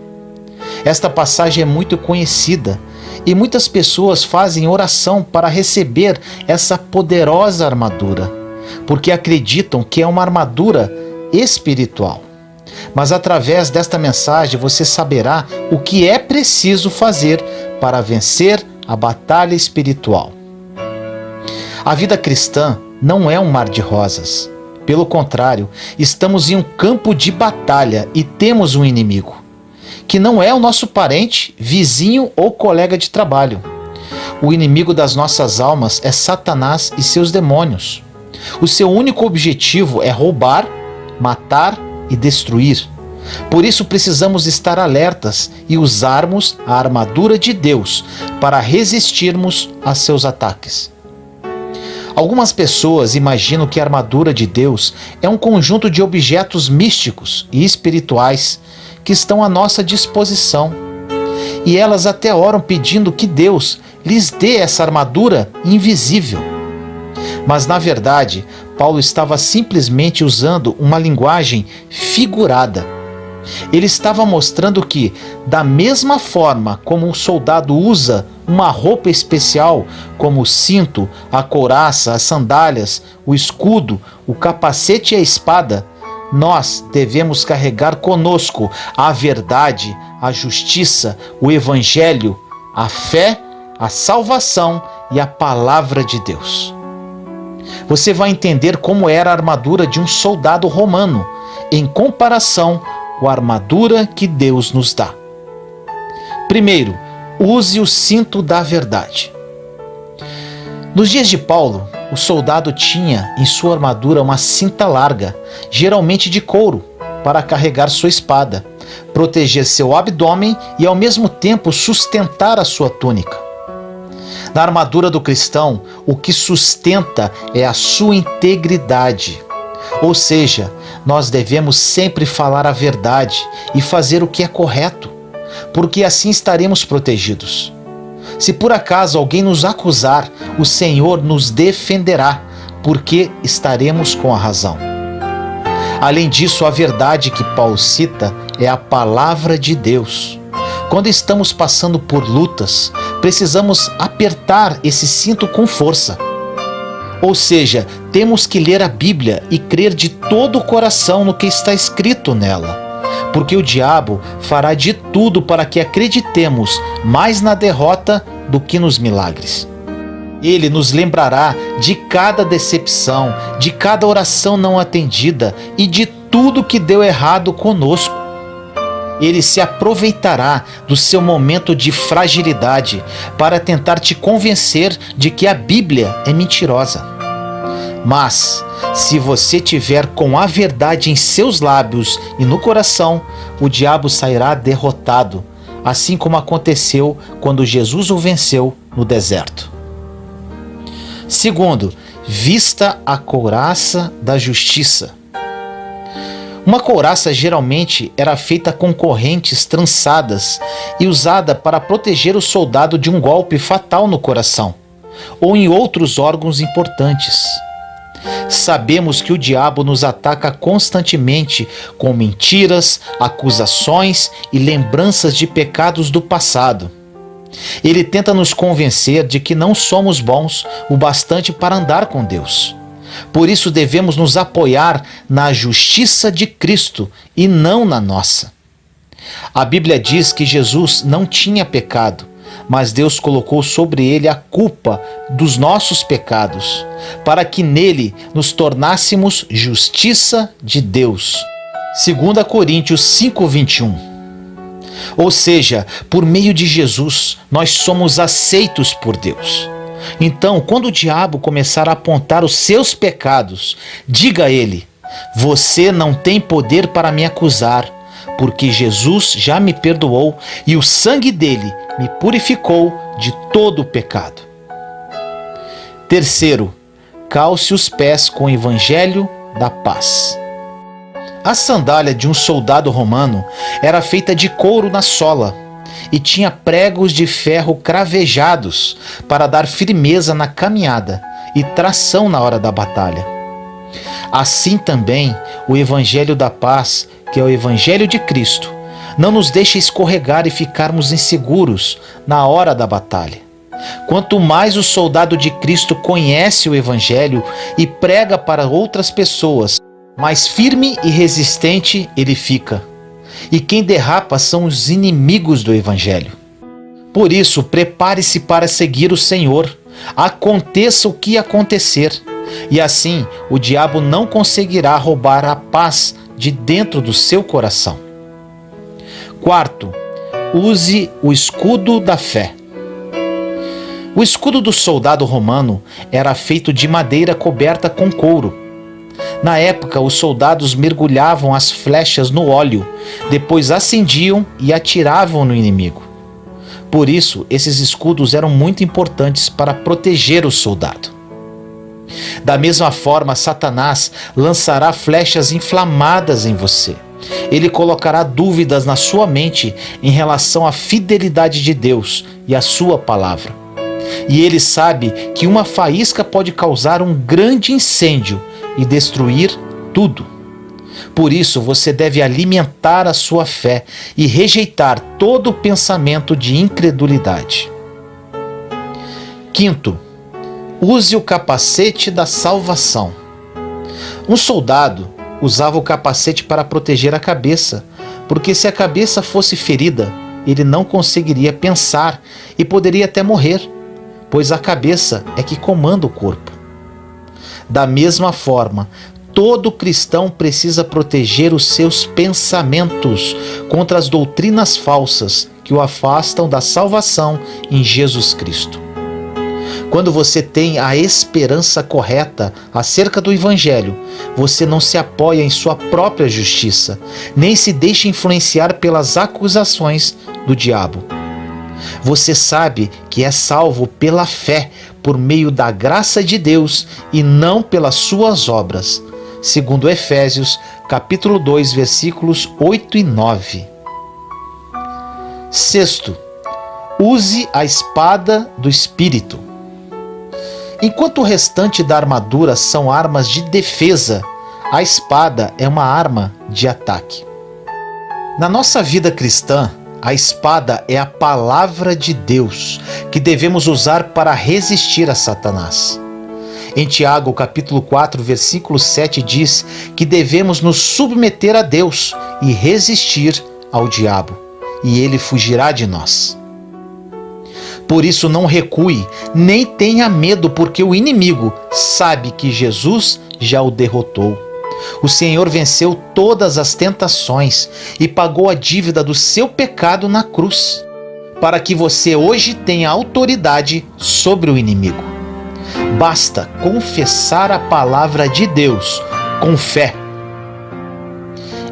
Esta passagem é muito conhecida e muitas pessoas fazem oração para receber essa poderosa armadura, porque acreditam que é uma armadura espiritual. Mas através desta mensagem você saberá o que é preciso fazer para vencer a batalha espiritual. A vida cristã não é um mar de rosas. Pelo contrário, estamos em um campo de batalha e temos um inimigo, que não é o nosso parente, vizinho ou colega de trabalho. O inimigo das nossas almas é Satanás e seus demônios. O seu único objetivo é roubar, matar e destruir. Por isso precisamos estar alertas e usarmos a armadura de Deus para resistirmos a seus ataques. Algumas pessoas imaginam que a armadura de Deus é um conjunto de objetos místicos e espirituais que estão à nossa disposição. E elas até oram pedindo que Deus lhes dê essa armadura invisível. Mas, na verdade, Paulo estava simplesmente usando uma linguagem figurada. Ele estava mostrando que, da mesma forma como um soldado usa uma roupa especial, como o cinto, a couraça, as sandálias, o escudo, o capacete e a espada, nós devemos carregar conosco a verdade, a justiça, o evangelho, a fé, a salvação e a palavra de Deus. Você vai entender como era a armadura de um soldado romano, em comparação com a armadura que Deus nos dá. Primeiro, use o cinto da verdade. Nos dias de Paulo, o soldado tinha em sua armadura uma cinta larga, geralmente de couro, para carregar sua espada, proteger seu abdômen e ao mesmo tempo sustentar a sua túnica. Na armadura do cristão, o que sustenta é a sua integridade. Ou seja, nós devemos sempre falar a verdade e fazer o que é correto, porque assim estaremos protegidos. Se por acaso alguém nos acusar, o Senhor nos defenderá, porque estaremos com a razão. Além disso, a verdade que Paulo cita é a palavra de Deus. Quando estamos passando por lutas, precisamos apertar esse cinto com força. Ou seja, temos que ler a Bíblia e crer de todo o coração no que está escrito nela, porque o diabo fará de tudo para que acreditemos mais na derrota do que nos milagres. Ele nos lembrará de cada decepção, de cada oração não atendida e de tudo que deu errado conosco. Ele se aproveitará do seu momento de fragilidade para tentar te convencer de que a Bíblia é mentirosa. Mas, se você tiver com a verdade em seus lábios e no coração, o diabo sairá derrotado, assim como aconteceu quando Jesus o venceu no deserto. Segundo, vista a couraça da justiça. Uma couraça geralmente era feita com correntes trançadas e usada para proteger o soldado de um golpe fatal no coração ou em outros órgãos importantes. Sabemos que o diabo nos ataca constantemente com mentiras, acusações e lembranças de pecados do passado. Ele tenta nos convencer de que não somos bons o bastante para andar com Deus. Por isso devemos nos apoiar na justiça de Cristo e não na nossa. A Bíblia diz que Jesus não tinha pecado, mas Deus colocou sobre ele a culpa dos nossos pecados, para que nele nos tornássemos justiça de Deus. 2 Coríntios 5:21. Ou seja, por meio de Jesus, nós somos aceitos por Deus. Então, quando o diabo começar a apontar os seus pecados, diga a ele: você não tem poder para me acusar, porque Jesus já me perdoou e o sangue dele me purificou de todo o pecado. Terceiro, calce os pés com o evangelho da paz. A sandália de um soldado romano era feita de couro na sola e tinha pregos de ferro cravejados para dar firmeza na caminhada e tração na hora da batalha. Assim também, o evangelho da paz, que é o evangelho de Cristo, não nos deixa escorregar e ficarmos inseguros na hora da batalha. Quanto mais o soldado de Cristo conhece o evangelho e prega para outras pessoas, mais firme e resistente ele fica. E quem derrapa são os inimigos do evangelho. Por isso, prepare-se para seguir o Senhor, aconteça o que acontecer, e assim o diabo não conseguirá roubar a paz de dentro do seu coração. Quarto, use o escudo da fé. O escudo do soldado romano era feito de madeira coberta com couro. Na época, os soldados mergulhavam as flechas no óleo, depois acendiam e atiravam no inimigo. Por isso, esses escudos eram muito importantes para proteger o soldado. Da mesma forma, Satanás lançará flechas inflamadas em você. Ele colocará dúvidas na sua mente em relação à fidelidade de Deus e à sua palavra. E ele sabe que uma faísca pode causar um grande incêndio e destruir tudo. Por isso, você deve alimentar a sua fé e rejeitar todo pensamento de incredulidade. Quinto, use o capacete da salvação. Um soldado usava o capacete para proteger a cabeça, porque se a cabeça fosse ferida, ele não conseguiria pensar e poderia até morrer, pois a cabeça é que comanda o corpo. Da mesma forma, todo cristão precisa proteger os seus pensamentos contra as doutrinas falsas que o afastam da salvação em Jesus Cristo. Quando você tem a esperança correta acerca do Evangelho, você não se apoia em sua própria justiça, nem se deixa influenciar pelas acusações do diabo. Você sabe que é salvo pela fé, por meio da graça de Deus e não pelas suas obras, segundo Efésios, capítulo 2, versículos 8 e 9. Sexto, use a espada do Espírito. Enquanto o restante da armadura são armas de defesa, a espada é uma arma de ataque. Na nossa vida cristã, a espada é a palavra de Deus, que devemos usar para resistir a Satanás. Em Tiago, capítulo 4, versículo 7, diz que devemos nos submeter a Deus e resistir ao diabo, e ele fugirá de nós. Por isso não recue, nem tenha medo, porque o inimigo sabe que Jesus já o derrotou. O Senhor venceu todas as tentações e pagou a dívida do seu pecado na cruz, para que você hoje tenha autoridade sobre o inimigo. Basta confessar a palavra de Deus com fé.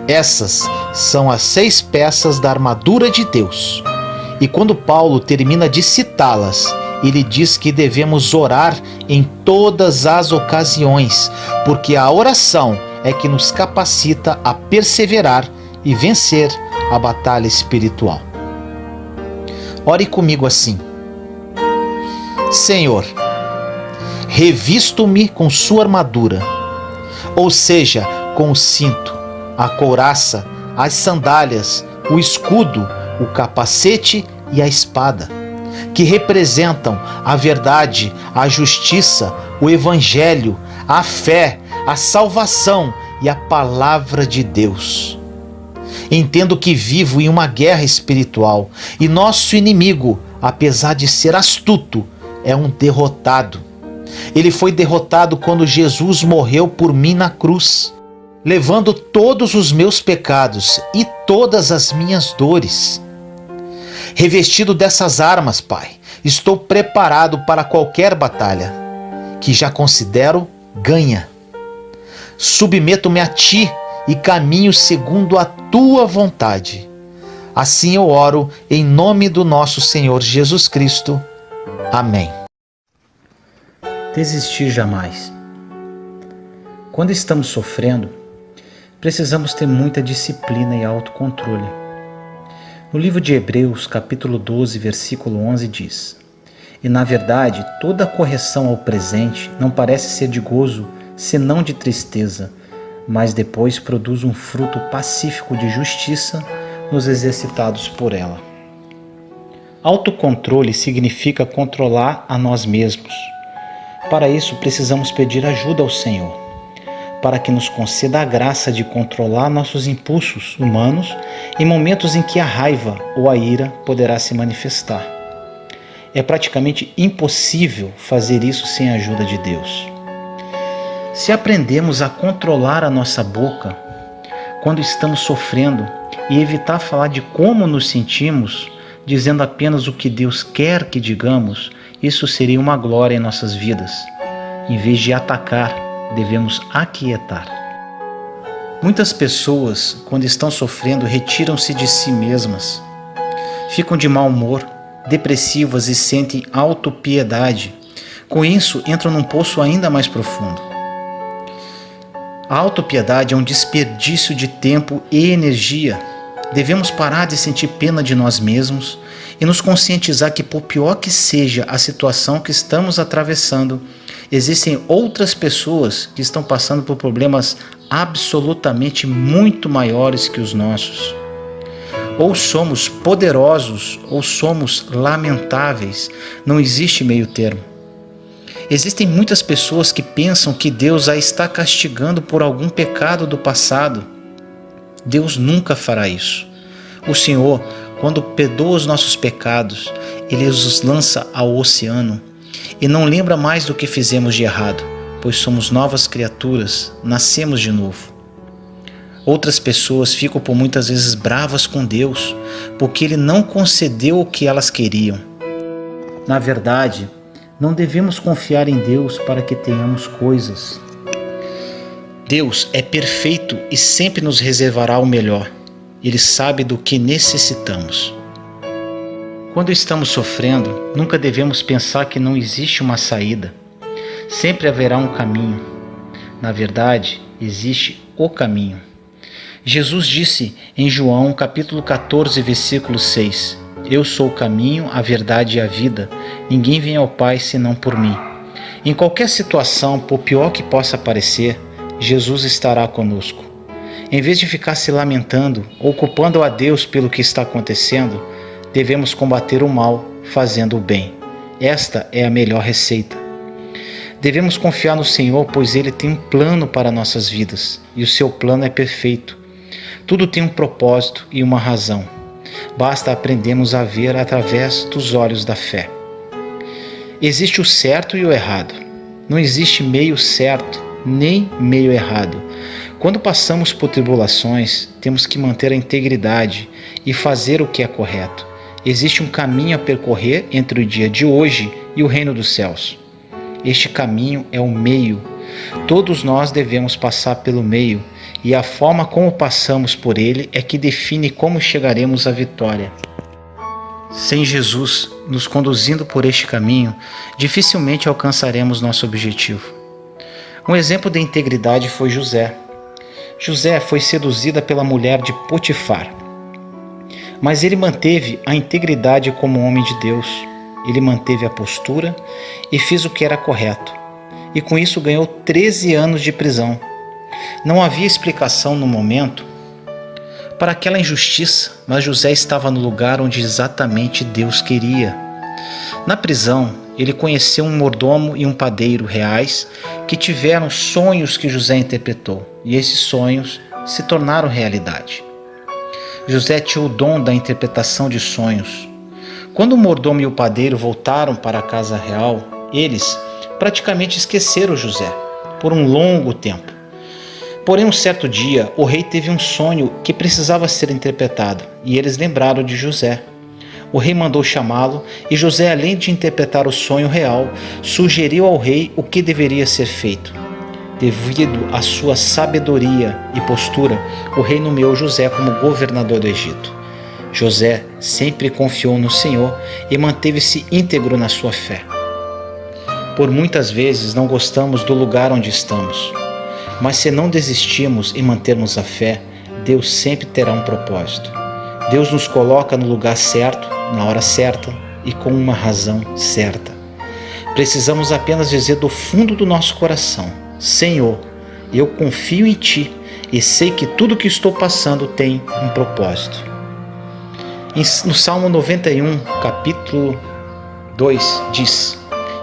Essas são as 6 peças da armadura de Deus. E quando Paulo termina de citá-las, ele diz que devemos orar em todas as ocasiões, porque a oração é que nos capacita a perseverar e vencer a batalha espiritual. Ore comigo assim: Senhor, revisto-me com sua armadura, ou seja, com o cinto, a couraça, as sandálias, o escudo, o capacete e a espada, que representam a verdade, a justiça, o evangelho, a fé, a salvação e a palavra de Deus. Entendo que vivo em uma guerra espiritual e nosso inimigo, apesar de ser astuto, é um derrotado. Ele foi derrotado quando Jesus morreu por mim na cruz, levando todos os meus pecados e todas as minhas dores. Revestido dessas armas, Pai, estou preparado para qualquer batalha, que já considero ganha. Submeto-me a Ti e caminho segundo a Tua vontade. Assim eu oro em nome do nosso Senhor Jesus Cristo. Amém. Desistir jamais. Quando estamos sofrendo, precisamos ter muita disciplina e autocontrole. No livro de Hebreus, capítulo 12, versículo 11 diz: E na verdade, toda correção ao presente não parece ser de gozo, senão de tristeza, mas depois produz um fruto pacífico de justiça nos exercitados por ela. Autocontrole significa controlar a nós mesmos. Para isso, precisamos pedir ajuda ao Senhor, para que nos conceda a graça de controlar nossos impulsos humanos em momentos em que a raiva ou a ira poderá se manifestar. É praticamente impossível fazer isso sem a ajuda de Deus. Se aprendemos a controlar a nossa boca quando estamos sofrendo e evitar falar de como nos sentimos, dizendo apenas o que Deus quer que digamos, isso seria uma glória em nossas vidas. Em vez de atacar, devemos aquietar. Muitas pessoas, quando estão sofrendo, retiram-se de si mesmas. Ficam de mau humor, depressivas e sentem autopiedade, Com isso, entram num poço ainda mais profundo. A autopiedade é um desperdício de tempo e energia. Devemos parar de sentir pena de nós mesmos e nos conscientizar que, por pior que seja a situação que estamos atravessando, existem outras pessoas que estão passando por problemas absolutamente muito maiores que os nossos. Ou somos poderosos ou somos lamentáveis. Não existe meio termo. Existem muitas pessoas que pensam que Deus a está castigando por algum pecado do passado. Deus nunca fará isso. O Senhor, quando perdoa os nossos pecados, Ele os lança ao oceano e não lembra mais do que fizemos de errado, pois somos novas criaturas, nascemos de novo. Outras pessoas ficam por muitas vezes bravas com Deus, porque Ele não concedeu o que elas queriam. Na verdade, não devemos confiar em Deus para que tenhamos coisas. Deus é perfeito e sempre nos reservará o melhor. Ele sabe do que necessitamos. Quando estamos sofrendo, nunca devemos pensar que não existe uma saída. Sempre haverá um caminho. Na verdade, existe o caminho. Jesus disse em João capítulo 14, versículo 6: Eu sou o caminho, a verdade e a vida. Ninguém vem ao Pai senão por mim. Em qualquer situação, por pior que possa parecer, Jesus estará conosco. Em vez de ficar se lamentando ou culpando a Deus pelo que está acontecendo, devemos combater o mal fazendo o bem. Esta é a melhor receita. Devemos confiar no Senhor, pois Ele tem um plano para nossas vidas e o seu plano é perfeito. Tudo tem um propósito e uma razão. Basta aprendermos a ver através dos olhos da fé. Existe o certo e o errado. Não existe meio certo nem meio errado. Quando passamos por tribulações, temos que manter a integridade e fazer o que é correto. Existe um caminho a percorrer entre o dia de hoje e o reino dos céus. Este caminho é o meio. Todos nós devemos passar pelo meio, e a forma como passamos por ele é que define como chegaremos à vitória. Sem Jesus nos conduzindo por este caminho, dificilmente alcançaremos nosso objetivo. Um exemplo de integridade foi José. José foi seduzida pela mulher de Potifar, mas ele manteve a integridade como homem de Deus. Ele manteve a postura e fez o que era correto, e com isso ganhou 13 anos de prisão. Não havia explicação no momento para aquela injustiça, mas José estava no lugar onde exatamente Deus queria. Na prisão, ele conheceu um mordomo e um padeiro reais que tiveram sonhos que José interpretou, e esses sonhos se tornaram realidade. José tinha o dom da interpretação de sonhos. Quando o mordomo e o padeiro voltaram para a casa real, eles praticamente esqueceram José por um longo tempo. Porém, um certo dia, o rei teve um sonho que precisava ser interpretado, e eles lembraram de José. O rei mandou chamá-lo, e José, além de interpretar o sonho real, sugeriu ao rei o que deveria ser feito. Devido à sua sabedoria e postura, o rei nomeou José como governador do Egito. José sempre confiou no Senhor e manteve-se íntegro na sua fé. Por muitas vezes não gostamos do lugar onde estamos, mas se não desistirmos e mantermos a fé, Deus sempre terá um propósito. Deus nos coloca no lugar certo, na hora certa e com uma razão certa. Precisamos apenas dizer do fundo do nosso coração: Senhor, eu confio em Ti e sei que tudo que estou passando tem um propósito. No Salmo 91, capítulo 2, diz: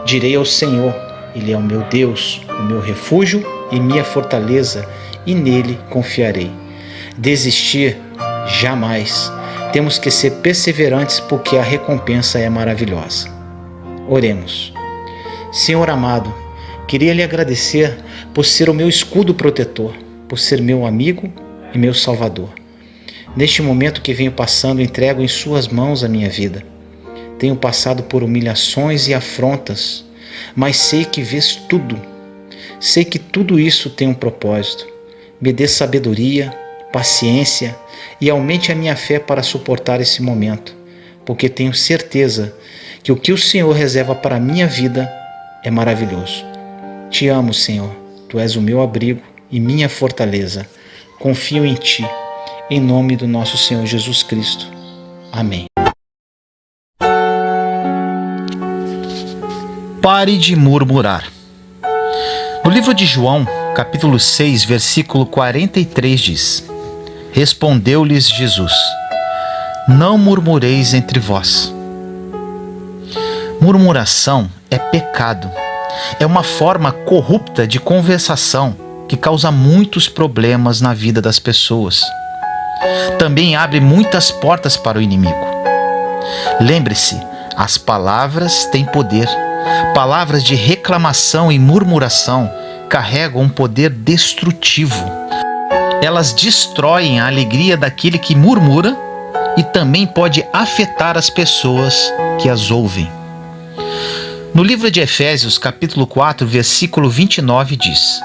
Direi ao Senhor, Ele é o meu Deus, o meu refúgio e minha fortaleza, e nele confiarei. Desistir, jamais. Temos que ser perseverantes, porque a recompensa é maravilhosa. Oremos. Senhor amado, queria lhe agradecer por ser o meu escudo protetor, por ser meu amigo e meu salvador. Neste momento que venho passando, entrego em suas mãos a minha vida. Tenho passado por humilhações e afrontas, mas sei que vês tudo. Sei que tudo isso tem um propósito. Me dê sabedoria, paciência e aumente a minha fé para suportar esse momento, porque tenho certeza que o que o Senhor reserva para a minha vida é maravilhoso. Te amo, Senhor. Tu és o meu abrigo e minha fortaleza. Confio em Ti, em nome do nosso Senhor Jesus Cristo. Amém. Pare de murmurar. No livro de João, capítulo 6, versículo 43 diz: Respondeu-lhes Jesus: Não murmureis entre vós. Murmuração é pecado. É uma forma corrupta de conversação que causa muitos problemas na vida das pessoas. Também abre muitas portas para o inimigo. Lembre-se, as palavras têm poder. Palavras de reclamação e murmuração carregam um poder destrutivo. Elas destroem a alegria daquele que murmura e também pode afetar as pessoas que as ouvem. No livro de Efésios, capítulo 4, versículo 29 diz: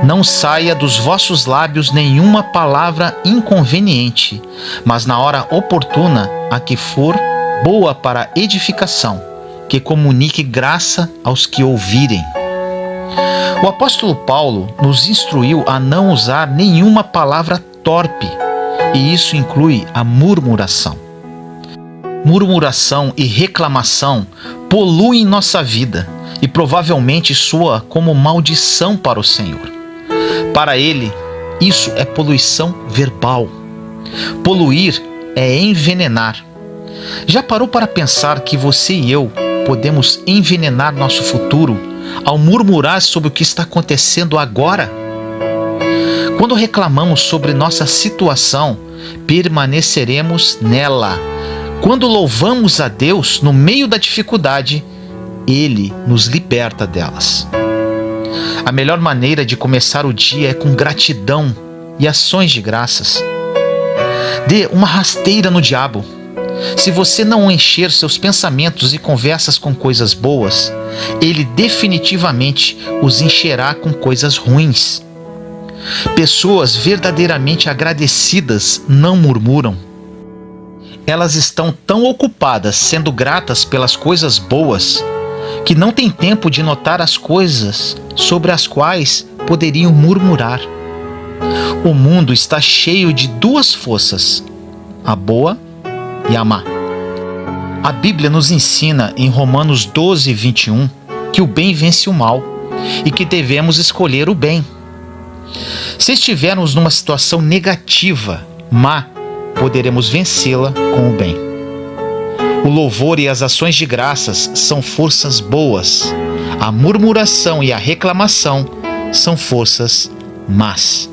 Não saia dos vossos lábios nenhuma palavra inconveniente, mas na hora oportuna, a que for boa para edificação, que comunique graça aos que ouvirem. O apóstolo Paulo nos instruiu a não usar nenhuma palavra torpe, e isso inclui a murmuração. Murmuração e reclamação poluem nossa vida e provavelmente soa como maldição para o Senhor. Para Ele, isso é poluição verbal. Poluir é envenenar. Já parou para pensar que você e eu podemos envenenar nosso futuro ao murmurar sobre o que está acontecendo agora? Quando reclamamos sobre nossa situação, permaneceremos nela. Quando louvamos a Deus no meio da dificuldade, Ele nos liberta delas. A melhor maneira de começar o dia é com gratidão e ações de graças. Dê uma rasteira no diabo. Se você não encher seus pensamentos e conversas com coisas boas, ele definitivamente os encherá com coisas ruins. Pessoas verdadeiramente agradecidas não murmuram. Elas estão tão ocupadas sendo gratas pelas coisas boas que não têm tempo de notar as coisas sobre as quais poderiam murmurar. O mundo está cheio de duas forças, a boa e a má. A Bíblia nos ensina em Romanos 12, 21, que o bem vence o mal e que devemos escolher o bem. Se estivermos numa situação negativa, má, poderemos vencê-la com o bem. O louvor e as ações de graças são forças boas. A murmuração e a reclamação são forças más.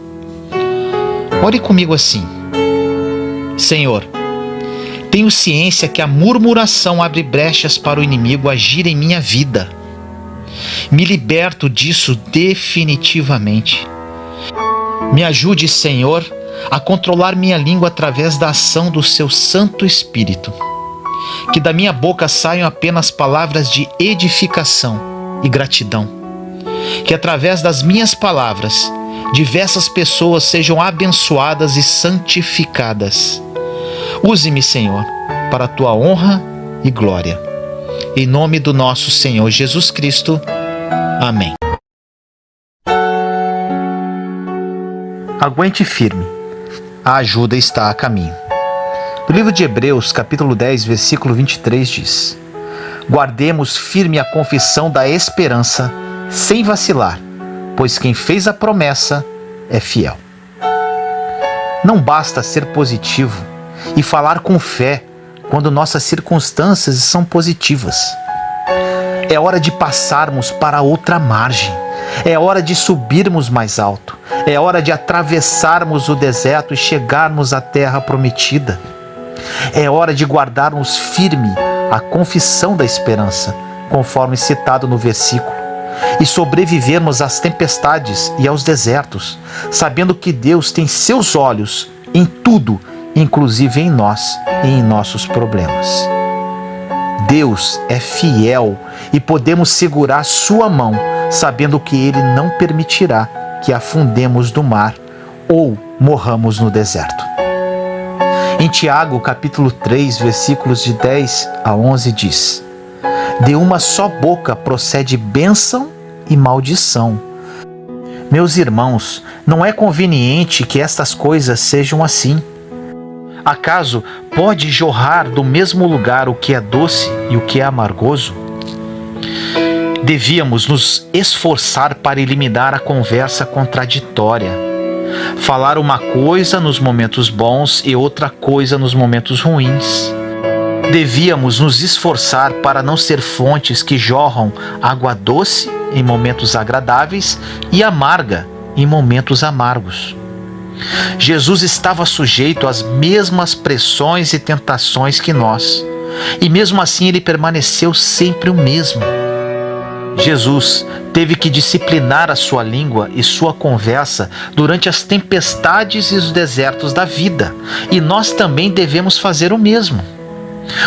Ore comigo assim: Senhor, tenho ciência que a murmuração abre brechas para o inimigo agir em minha vida. Me liberto disso definitivamente. Me ajude, Senhor, a controlar minha língua através da ação do seu Santo Espírito. Que da minha boca saiam apenas palavras de edificação e gratidão. Que através das minhas palavras, diversas pessoas sejam abençoadas e santificadas. Use-me, Senhor, para a tua honra e glória. Em nome do nosso Senhor Jesus Cristo. Amém. Aguente firme. A ajuda está a caminho. No livro de Hebreus, capítulo 10, versículo 23 diz: Guardemos firme a confissão da esperança, sem vacilar, pois quem fez a promessa é fiel. Não basta ser positivo e falar com fé quando nossas circunstâncias são positivas. É hora de passarmos para outra margem. É hora de subirmos mais alto. É hora de atravessarmos o deserto e chegarmos à terra prometida. É hora de guardarmos firme a confissão da esperança, conforme citado no versículo, e sobrevivermos às tempestades e aos desertos, sabendo que Deus tem seus olhos em tudo, inclusive em nós e em nossos problemas. Deus é fiel e podemos segurar sua mão, sabendo que Ele não permitirá que afundemos no mar ou morramos no deserto. Em Tiago, capítulo 3, versículos de 10 a 11 diz: De uma só boca procede bênção e maldição. Meus irmãos, não é conveniente que estas coisas sejam assim. Acaso pode jorrar do mesmo lugar o que é doce e o que é amargoso? Devíamos nos esforçar para eliminar a conversa contraditória. Falar uma coisa nos momentos bons e outra coisa nos momentos ruins. Devíamos nos esforçar para não ser fontes que jorram água doce em momentos agradáveis e amarga em momentos amargos. Jesus estava sujeito às mesmas pressões e tentações que nós, e mesmo assim ele permaneceu sempre o mesmo. Jesus teve que disciplinar a sua língua e sua conversa durante as tempestades e os desertos da vida, e nós também devemos fazer o mesmo.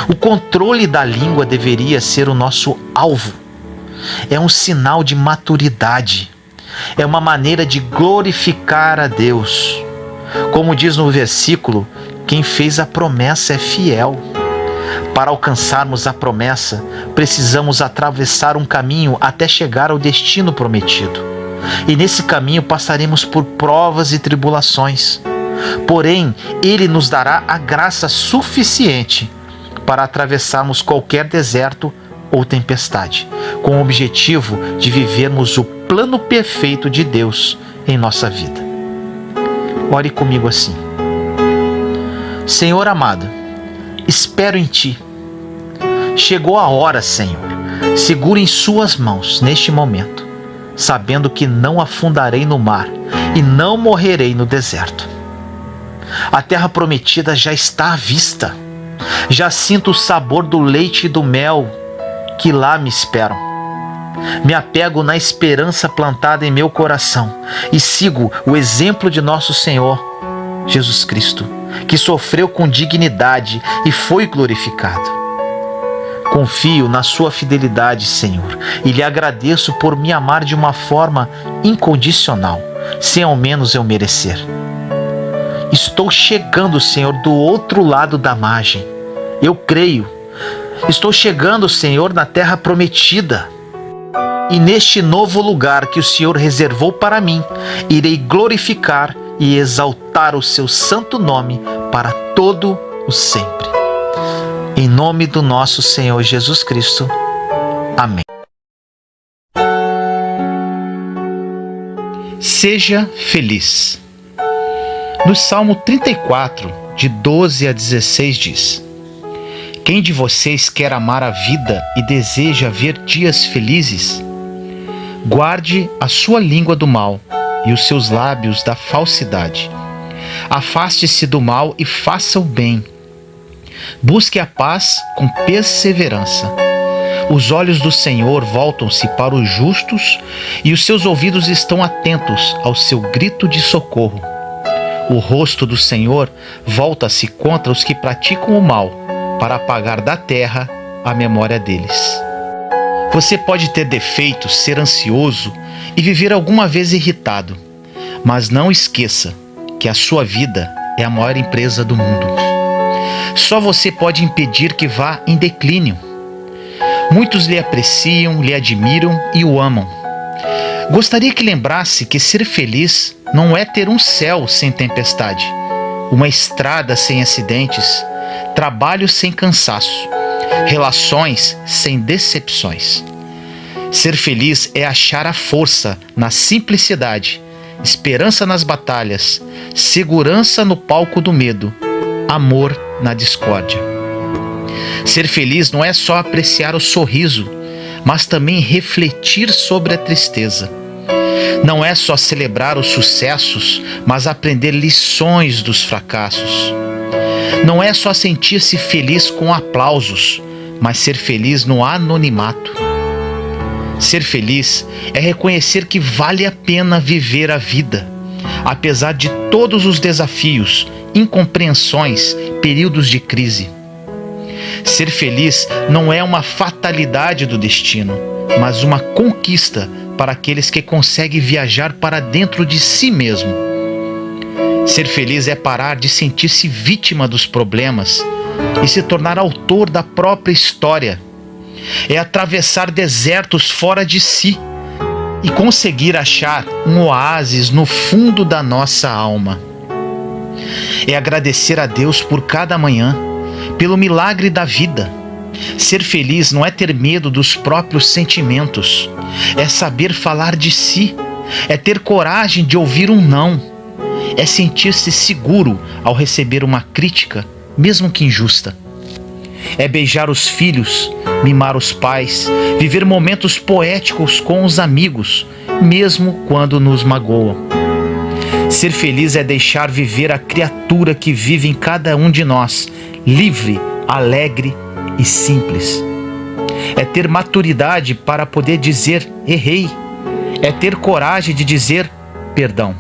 O controle da língua deveria ser o nosso alvo. É um sinal de maturidade. É uma maneira de glorificar a Deus. Como diz no versículo, quem fez a promessa é fiel. Para alcançarmos a promessa, precisamos atravessar um caminho até chegar ao destino prometido. E nesse caminho passaremos por provas e tribulações. Porém, Ele nos dará a graça suficiente para atravessarmos qualquer deserto ou tempestade, com o objetivo de vivermos o plano perfeito de Deus em nossa vida. Ore comigo assim: Senhor amado, espero em Ti. Chegou a hora, Senhor. Segura em Suas mãos neste momento, sabendo que não afundarei no mar e não morrerei no deserto. A terra prometida já está à vista. Já sinto o sabor do leite e do mel que lá me esperam. Me apego na esperança plantada em meu coração e sigo o exemplo de nosso Senhor Jesus Cristo, que sofreu com dignidade e foi glorificado. Confio na sua fidelidade, Senhor, e lhe agradeço por me amar de uma forma incondicional, sem ao menos eu merecer. Estou chegando, Senhor, do outro lado da margem. Eu creio. Estou chegando, Senhor, na terra prometida. E neste novo lugar que o Senhor reservou para mim, irei glorificar e exaltar o seu santo nome para todo o sempre. Em nome do nosso Senhor Jesus Cristo. Amém. Seja feliz. No Salmo 34, de 12 a 16 diz: Quem de vocês quer amar a vida e deseja ver dias felizes? Guarde a sua língua do mal e os seus lábios da falsidade. Afaste-se do mal e faça o bem. Busque a paz com perseverança. Os olhos do Senhor voltam-se para os justos e os seus ouvidos estão atentos ao seu grito de socorro. O rosto do Senhor volta-se contra os que praticam o mal, para apagar da terra a memória deles. Você pode ter defeitos, ser ansioso e viver alguma vez irritado, mas não esqueça que a sua vida é a maior empresa do mundo. Só você pode impedir que vá em declínio. Muitos lhe apreciam, lhe admiram e o amam. Gostaria que lembrasse que ser feliz não é ter um céu sem tempestade, uma estrada sem acidentes, trabalho sem cansaço, relações sem decepções. Ser feliz é achar a força na simplicidade, esperança nas batalhas, segurança no palco do medo, amor na discórdia. Ser feliz não é só apreciar o sorriso, mas também refletir sobre a tristeza. Não é só celebrar os sucessos, mas aprender lições dos fracassos. Não é só sentir-se feliz com aplausos, mas ser feliz no anonimato. Ser feliz é reconhecer que vale a pena viver a vida, apesar de todos os desafios, incompreensões, períodos de crise. Ser feliz não é uma fatalidade do destino, mas uma conquista para aqueles que conseguem viajar para dentro de si mesmo. Ser feliz é parar de sentir-se vítima dos problemas e se tornar autor da própria história. É atravessar desertos fora de si e conseguir achar um oásis no fundo da nossa alma. É agradecer a Deus por cada manhã, pelo milagre da vida. Ser feliz não é ter medo dos próprios sentimentos, é saber falar de si, é ter coragem de ouvir um não, é sentir-se seguro ao receber uma crítica, mesmo que injusta. É beijar os filhos, mimar os pais, viver momentos poéticos com os amigos, mesmo quando nos magoam. Ser feliz é deixar viver a criatura que vive em cada um de nós, livre, alegre e simples. É ter maturidade para poder dizer errei. É ter coragem de dizer perdão.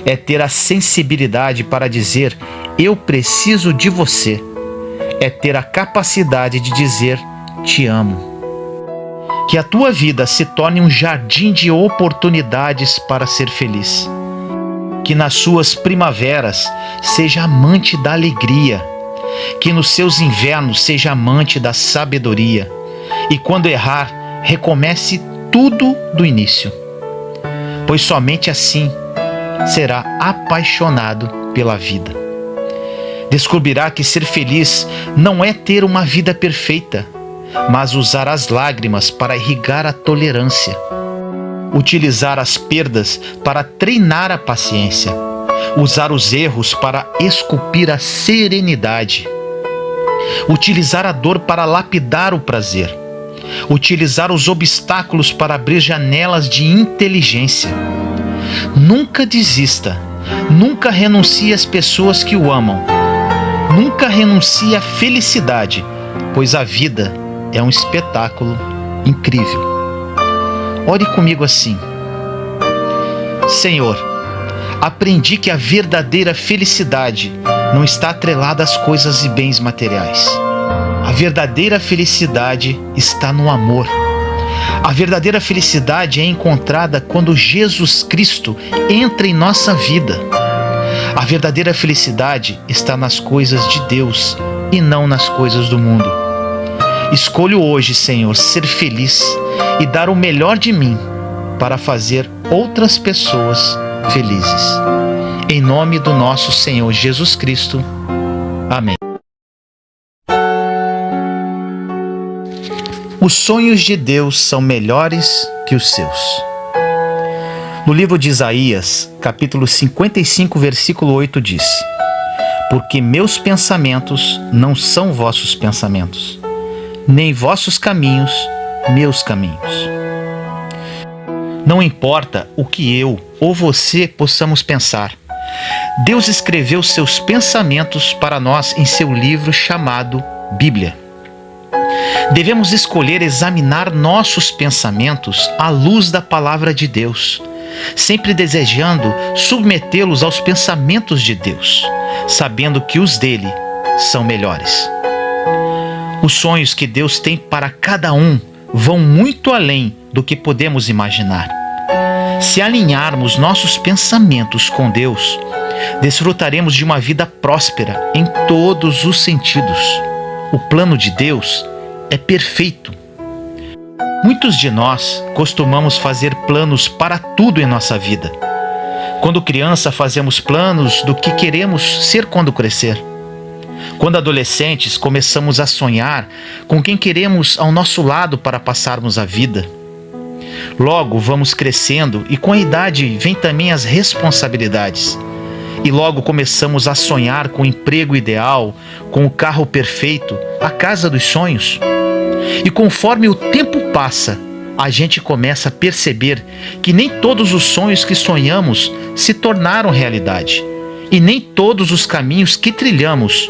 É ter a sensibilidade para dizer eu preciso de você. É ter a capacidade de dizer te amo. Que a tua vida se torne um jardim de oportunidades para ser feliz. Que nas suas primaveras seja amante da alegria. Que nos seus invernos seja amante da sabedoria. E quando errar, recomece tudo do início. Pois somente assim será apaixonado pela vida. Descobrirá que ser feliz não é ter uma vida perfeita, mas usar as lágrimas para irrigar a tolerância. Utilizar as perdas para treinar a paciência. Usar os erros para esculpir a serenidade. Utilizar a dor para lapidar o prazer. Utilizar os obstáculos para abrir janelas de inteligência. Nunca desista. Nunca renuncie às pessoas que o amam. Nunca renuncie à felicidade, pois a vida é um espetáculo incrível. Ore comigo assim: Senhor, aprendi que a verdadeira felicidade não está atrelada às coisas e bens materiais. A verdadeira felicidade está no amor. A verdadeira felicidade é encontrada quando Jesus Cristo entra em nossa vida. A verdadeira felicidade está nas coisas de Deus e não nas coisas do mundo. Escolho hoje, Senhor, ser feliz e dar o melhor de mim para fazer outras pessoas felizes. Em nome do nosso Senhor Jesus Cristo. Amém. Os sonhos de Deus são melhores que os seus. No livro de Isaías, capítulo 55, versículo 8 diz: Porque meus pensamentos não são vossos pensamentos, nem vossos caminhos, meus caminhos. Não importa o que eu ou você possamos pensar, Deus escreveu seus pensamentos para nós em seu livro chamado Bíblia. Devemos escolher examinar nossos pensamentos à luz da palavra de Deus, sempre desejando submetê-los aos pensamentos de Deus, sabendo que os dele são melhores. Os sonhos que Deus tem para cada um vão muito além do que podemos imaginar. Se alinharmos nossos pensamentos com Deus, desfrutaremos de uma vida próspera em todos os sentidos. O plano de Deus é perfeito. Muitos de nós costumamos fazer planos para tudo em nossa vida. Quando criança, fazemos planos do que queremos ser quando crescer. Quando adolescentes, começamos a sonhar com quem queremos ao nosso lado para passarmos a vida. Logo vamos crescendo e com a idade vem também as responsabilidades. E logo começamos a sonhar com o emprego ideal, com o carro perfeito, a casa dos sonhos. E conforme o tempo passa, a gente começa a perceber que nem todos os sonhos que sonhamos se tornaram realidade. E nem todos os caminhos que trilhamos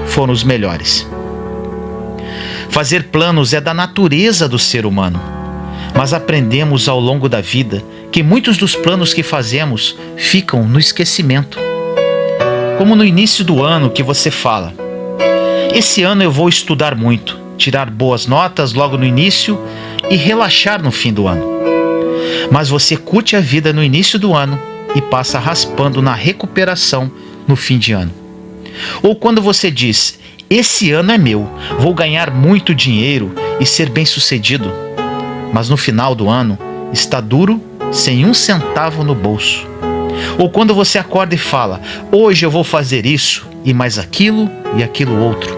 foram os melhores. Fazer planos é da natureza do ser humano, mas aprendemos ao longo da vida que muitos dos planos que fazemos ficam no esquecimento. Como no início do ano que você fala: esse ano eu vou estudar muito, tirar boas notas logo no início e relaxar no fim do ano. Mas você curte a vida no início do ano e passa raspando na recuperação no fim de ano. Ou quando você diz: esse ano é meu, vou ganhar muito dinheiro e ser bem-sucedido, mas no final do ano está duro, sem um centavo no bolso. Ou quando você acorda e fala: hoje eu vou fazer isso e mais aquilo e aquilo outro,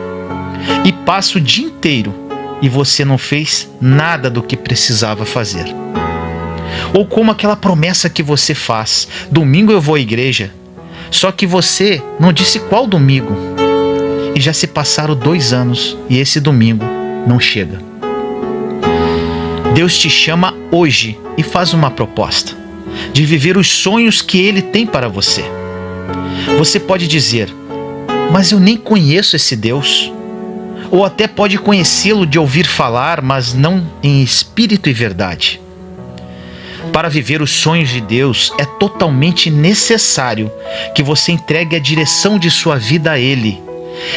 e passa o dia inteiro e você não fez nada do que precisava fazer. Ou como aquela promessa que você faz: domingo eu vou à igreja, só que você não disse qual domingo, e já se passaram 2 anos e esse domingo não chega. Deus te chama hoje e faz uma proposta de viver os sonhos que Ele tem para você. Você pode dizer: mas eu nem conheço esse Deus. Ou até pode conhecê-lo de ouvir falar, mas não em espírito e verdade. Para viver os sonhos de Deus, é totalmente necessário que você entregue a direção de sua vida a Ele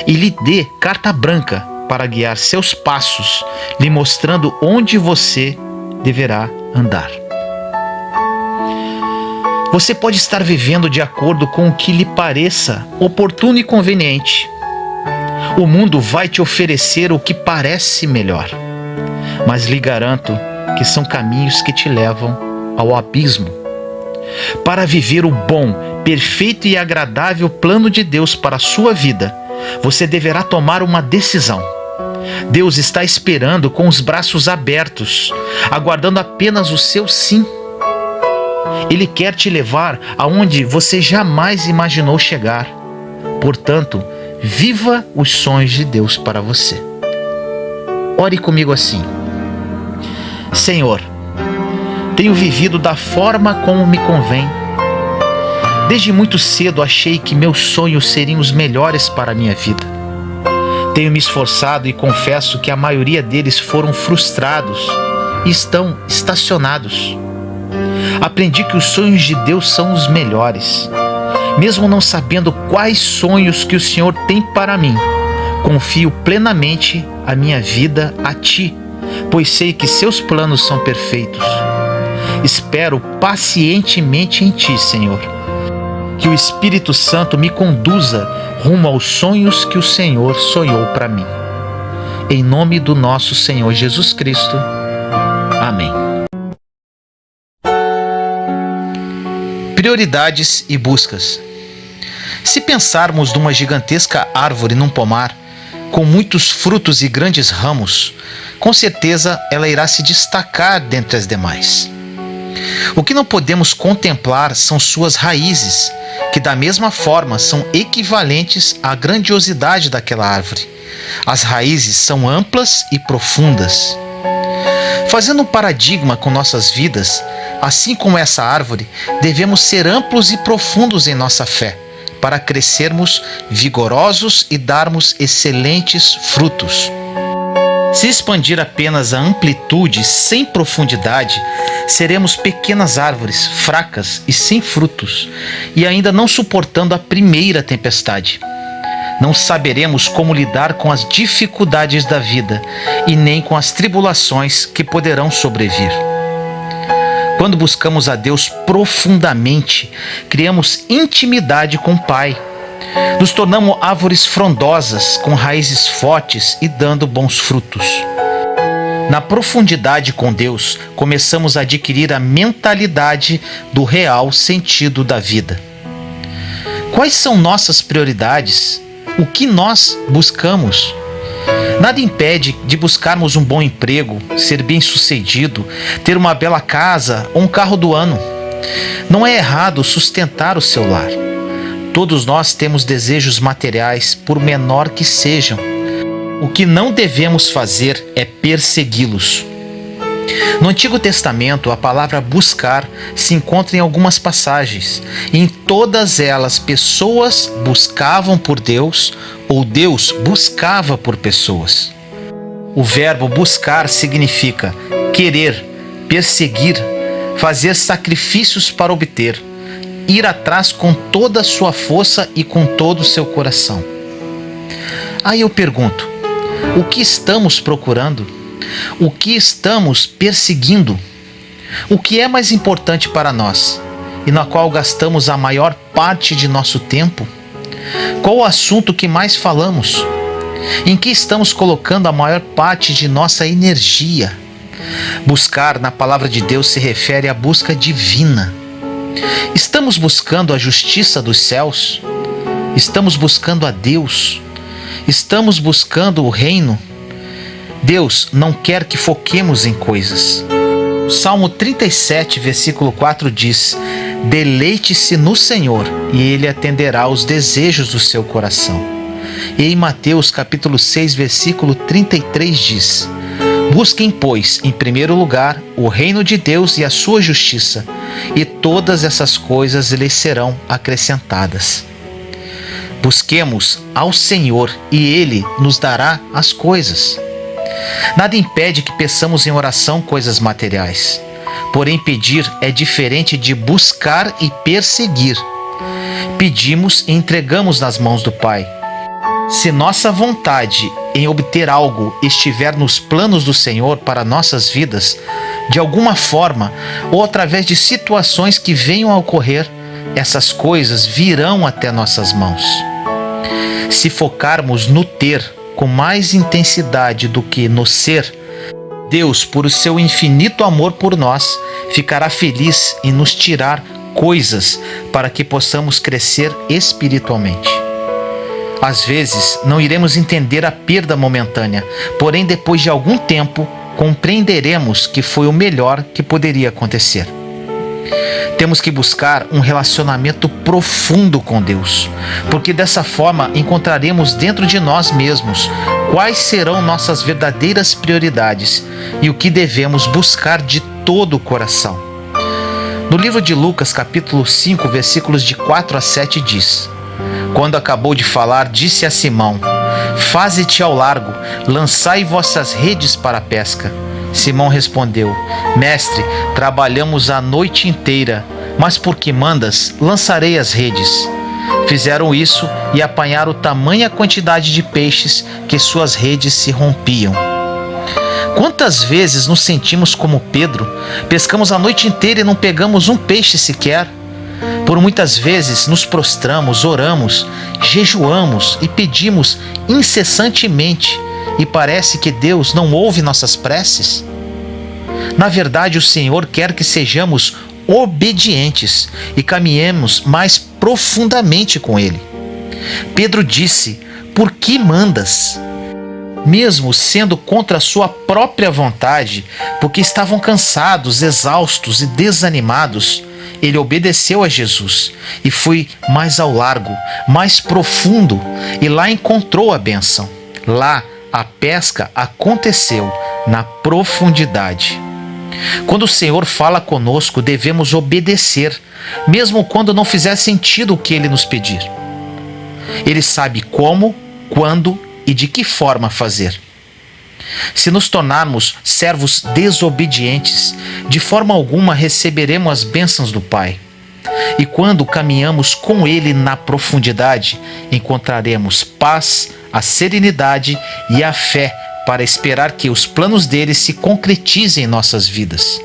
e lhe dê carta branca para guiar seus passos, lhe mostrando onde você deverá andar. Você pode estar vivendo de acordo com o que lhe pareça oportuno e conveniente. O mundo vai te oferecer o que parece melhor, mas lhe garanto que são caminhos que te levam ao abismo. Para viver o bom, perfeito e agradável plano de Deus para a sua vida, você deverá tomar uma decisão. Deus está esperando com os braços abertos, aguardando apenas o seu sim. Ele quer te levar aonde você jamais imaginou chegar. Portanto, viva os sonhos de Deus para você. Ore comigo assim: Senhor, tenho vivido da forma como me convém. Desde muito cedo achei que meus sonhos seriam os melhores para a minha vida. Tenho me esforçado e confesso que a maioria deles foram frustrados e estão estacionados. Aprendi que os sonhos de Deus são os melhores. Mesmo não sabendo quais sonhos que o Senhor tem para mim, confio plenamente a minha vida a Ti, pois sei que Seus planos são perfeitos. Espero pacientemente em Ti, Senhor. Que o Espírito Santo me conduza rumo aos sonhos que o Senhor sonhou para mim. Em nome do nosso Senhor Jesus Cristo. Amém. Prioridades e buscas. Se pensarmos numa gigantesca árvore num pomar, com muitos frutos e grandes ramos, com certeza ela irá se destacar dentre as demais. O que não podemos contemplar são suas raízes, que da mesma forma são equivalentes à grandiosidade daquela árvore. As raízes são amplas e profundas. Fazendo um paradigma com nossas vidas, assim como essa árvore, devemos ser amplos e profundos em nossa fé, para crescermos vigorosos e darmos excelentes frutos. Se expandir apenas a amplitude sem profundidade, seremos pequenas árvores, fracas e sem frutos, e ainda não suportando a primeira tempestade. Não saberemos como lidar com as dificuldades da vida e nem com as tribulações que poderão sobrevir. Quando buscamos a Deus profundamente, criamos intimidade com o Pai. Nos tornamos árvores frondosas, com raízes fortes e dando bons frutos. Na profundidade com Deus, começamos a adquirir a mentalidade do real sentido da vida. Quais são nossas prioridades? O que nós buscamos? Nada impede de buscarmos um bom emprego, ser bem-sucedido, ter uma bela casa ou um carro do ano. Não é errado sustentar o seu lar. Todos nós temos desejos materiais, por menor que sejam. O que não devemos fazer é persegui-los. No Antigo Testamento, a palavra buscar se encontra em algumas passagens. E em todas elas, pessoas buscavam por Deus ou Deus buscava por pessoas. O verbo buscar significa querer, perseguir, fazer sacrifícios para obter, ir atrás com toda a sua força e com todo o seu coração. Aí eu pergunto: o que estamos procurando? O que estamos perseguindo? O que é mais importante para nós e na qual gastamos a maior parte de nosso tempo? Qual o assunto que mais falamos? Em que estamos colocando a maior parte de nossa energia? Buscar na palavra de Deus se refere à busca divina. Estamos buscando a justiça dos céus? Estamos buscando a Deus? Estamos buscando o reino? Deus não quer que foquemos em coisas. O Salmo 37, versículo 4 diz: deleite-se no Senhor e Ele atenderá aos desejos do seu coração. E em Mateus capítulo 6, versículo 33 diz: busquem, pois, em primeiro lugar o reino de Deus e a sua justiça, e todas essas coisas lhes serão acrescentadas. Busquemos ao Senhor e Ele nos dará as coisas. Nada impede que peçamos em oração coisas materiais. Porém, pedir é diferente de buscar e perseguir. Pedimos e entregamos nas mãos do Pai. Se nossa vontade em obter algo estiver nos planos do Senhor para nossas vidas, de alguma forma ou através de situações que venham a ocorrer, essas coisas virão até nossas mãos. Se focarmos no ter com mais intensidade do que no ser, Deus, por o seu infinito amor por nós, ficará feliz em nos tirar coisas para que possamos crescer espiritualmente. Às vezes, não iremos entender a perda momentânea, porém, depois de algum tempo, compreenderemos que foi o melhor que poderia acontecer. Temos que buscar um relacionamento profundo com Deus, porque dessa forma encontraremos dentro de nós mesmos quais serão nossas verdadeiras prioridades e o que devemos buscar de todo o coração. No livro de Lucas, capítulo 5, versículos de 4 a 7 diz: quando acabou de falar, disse a Simão: faze-te ao largo, lançai vossas redes para a pesca. Simão respondeu: mestre, trabalhamos a noite inteira, mas por que mandas, lançarei as redes. Fizeram isso e apanharam tamanha quantidade de peixes que suas redes se rompiam. Quantas vezes nos sentimos como Pedro? Pescamos a noite inteira e não pegamos um peixe sequer. Por muitas vezes nos prostramos, oramos, jejuamos e pedimos incessantemente, e parece que Deus não ouve nossas preces. Na verdade, o Senhor quer que sejamos obedientes e caminhemos mais profundamente com Ele. Pedro disse: por que mandas? Mesmo sendo contra a sua própria vontade, porque estavam cansados, exaustos e desanimados, ele obedeceu a Jesus e foi mais ao largo, mais profundo, e lá encontrou a bênção. Lá a pesca aconteceu na profundidade. Quando o Senhor fala conosco, devemos obedecer, mesmo quando não fizer sentido o que Ele nos pedir. Ele sabe como, quando e de que forma fazer. Se nos tornarmos servos desobedientes, de forma alguma receberemos as bênçãos do Pai. E quando caminhamos com Ele na profundidade, encontraremos paz, a serenidade e a fé para esperar que os planos dele se concretizem em nossas vidas.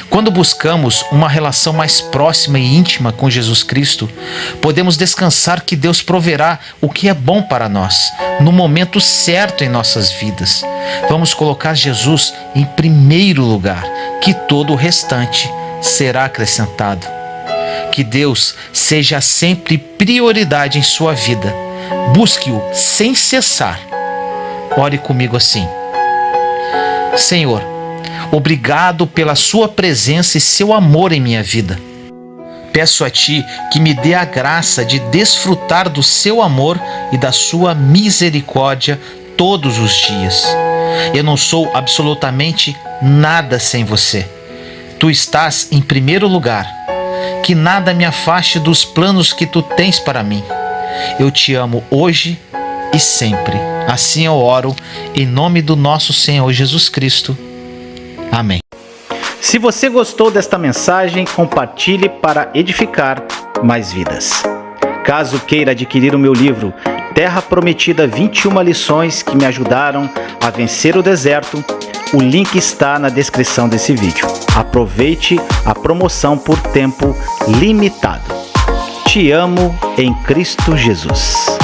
Quando buscamos uma relação mais próxima e íntima com Jesus Cristo, podemos descansar que Deus proverá o que é bom para nós, no momento certo em nossas vidas. Vamos colocar Jesus em primeiro lugar, que todo o restante será acrescentado. Que Deus seja sempre prioridade em sua vida. Busque-o sem cessar. Ore comigo assim: Senhor, obrigado pela sua presença e seu amor em minha vida. Peço a Ti que me dê a graça de desfrutar do seu amor e da sua misericórdia todos os dias. Eu não sou absolutamente nada sem Você. Tu estás em primeiro lugar. Que nada me afaste dos planos que Tu tens para mim. Eu Te amo hoje e sempre. Assim eu oro em nome do nosso Senhor Jesus Cristo. Amém. Se você gostou desta mensagem, compartilhe para edificar mais vidas. Caso queira adquirir o meu livro Terra Prometida, 21 lições que me ajudaram a vencer o deserto, o link está na descrição desse vídeo. Aproveite a promoção por tempo limitado. Te amo em Cristo Jesus.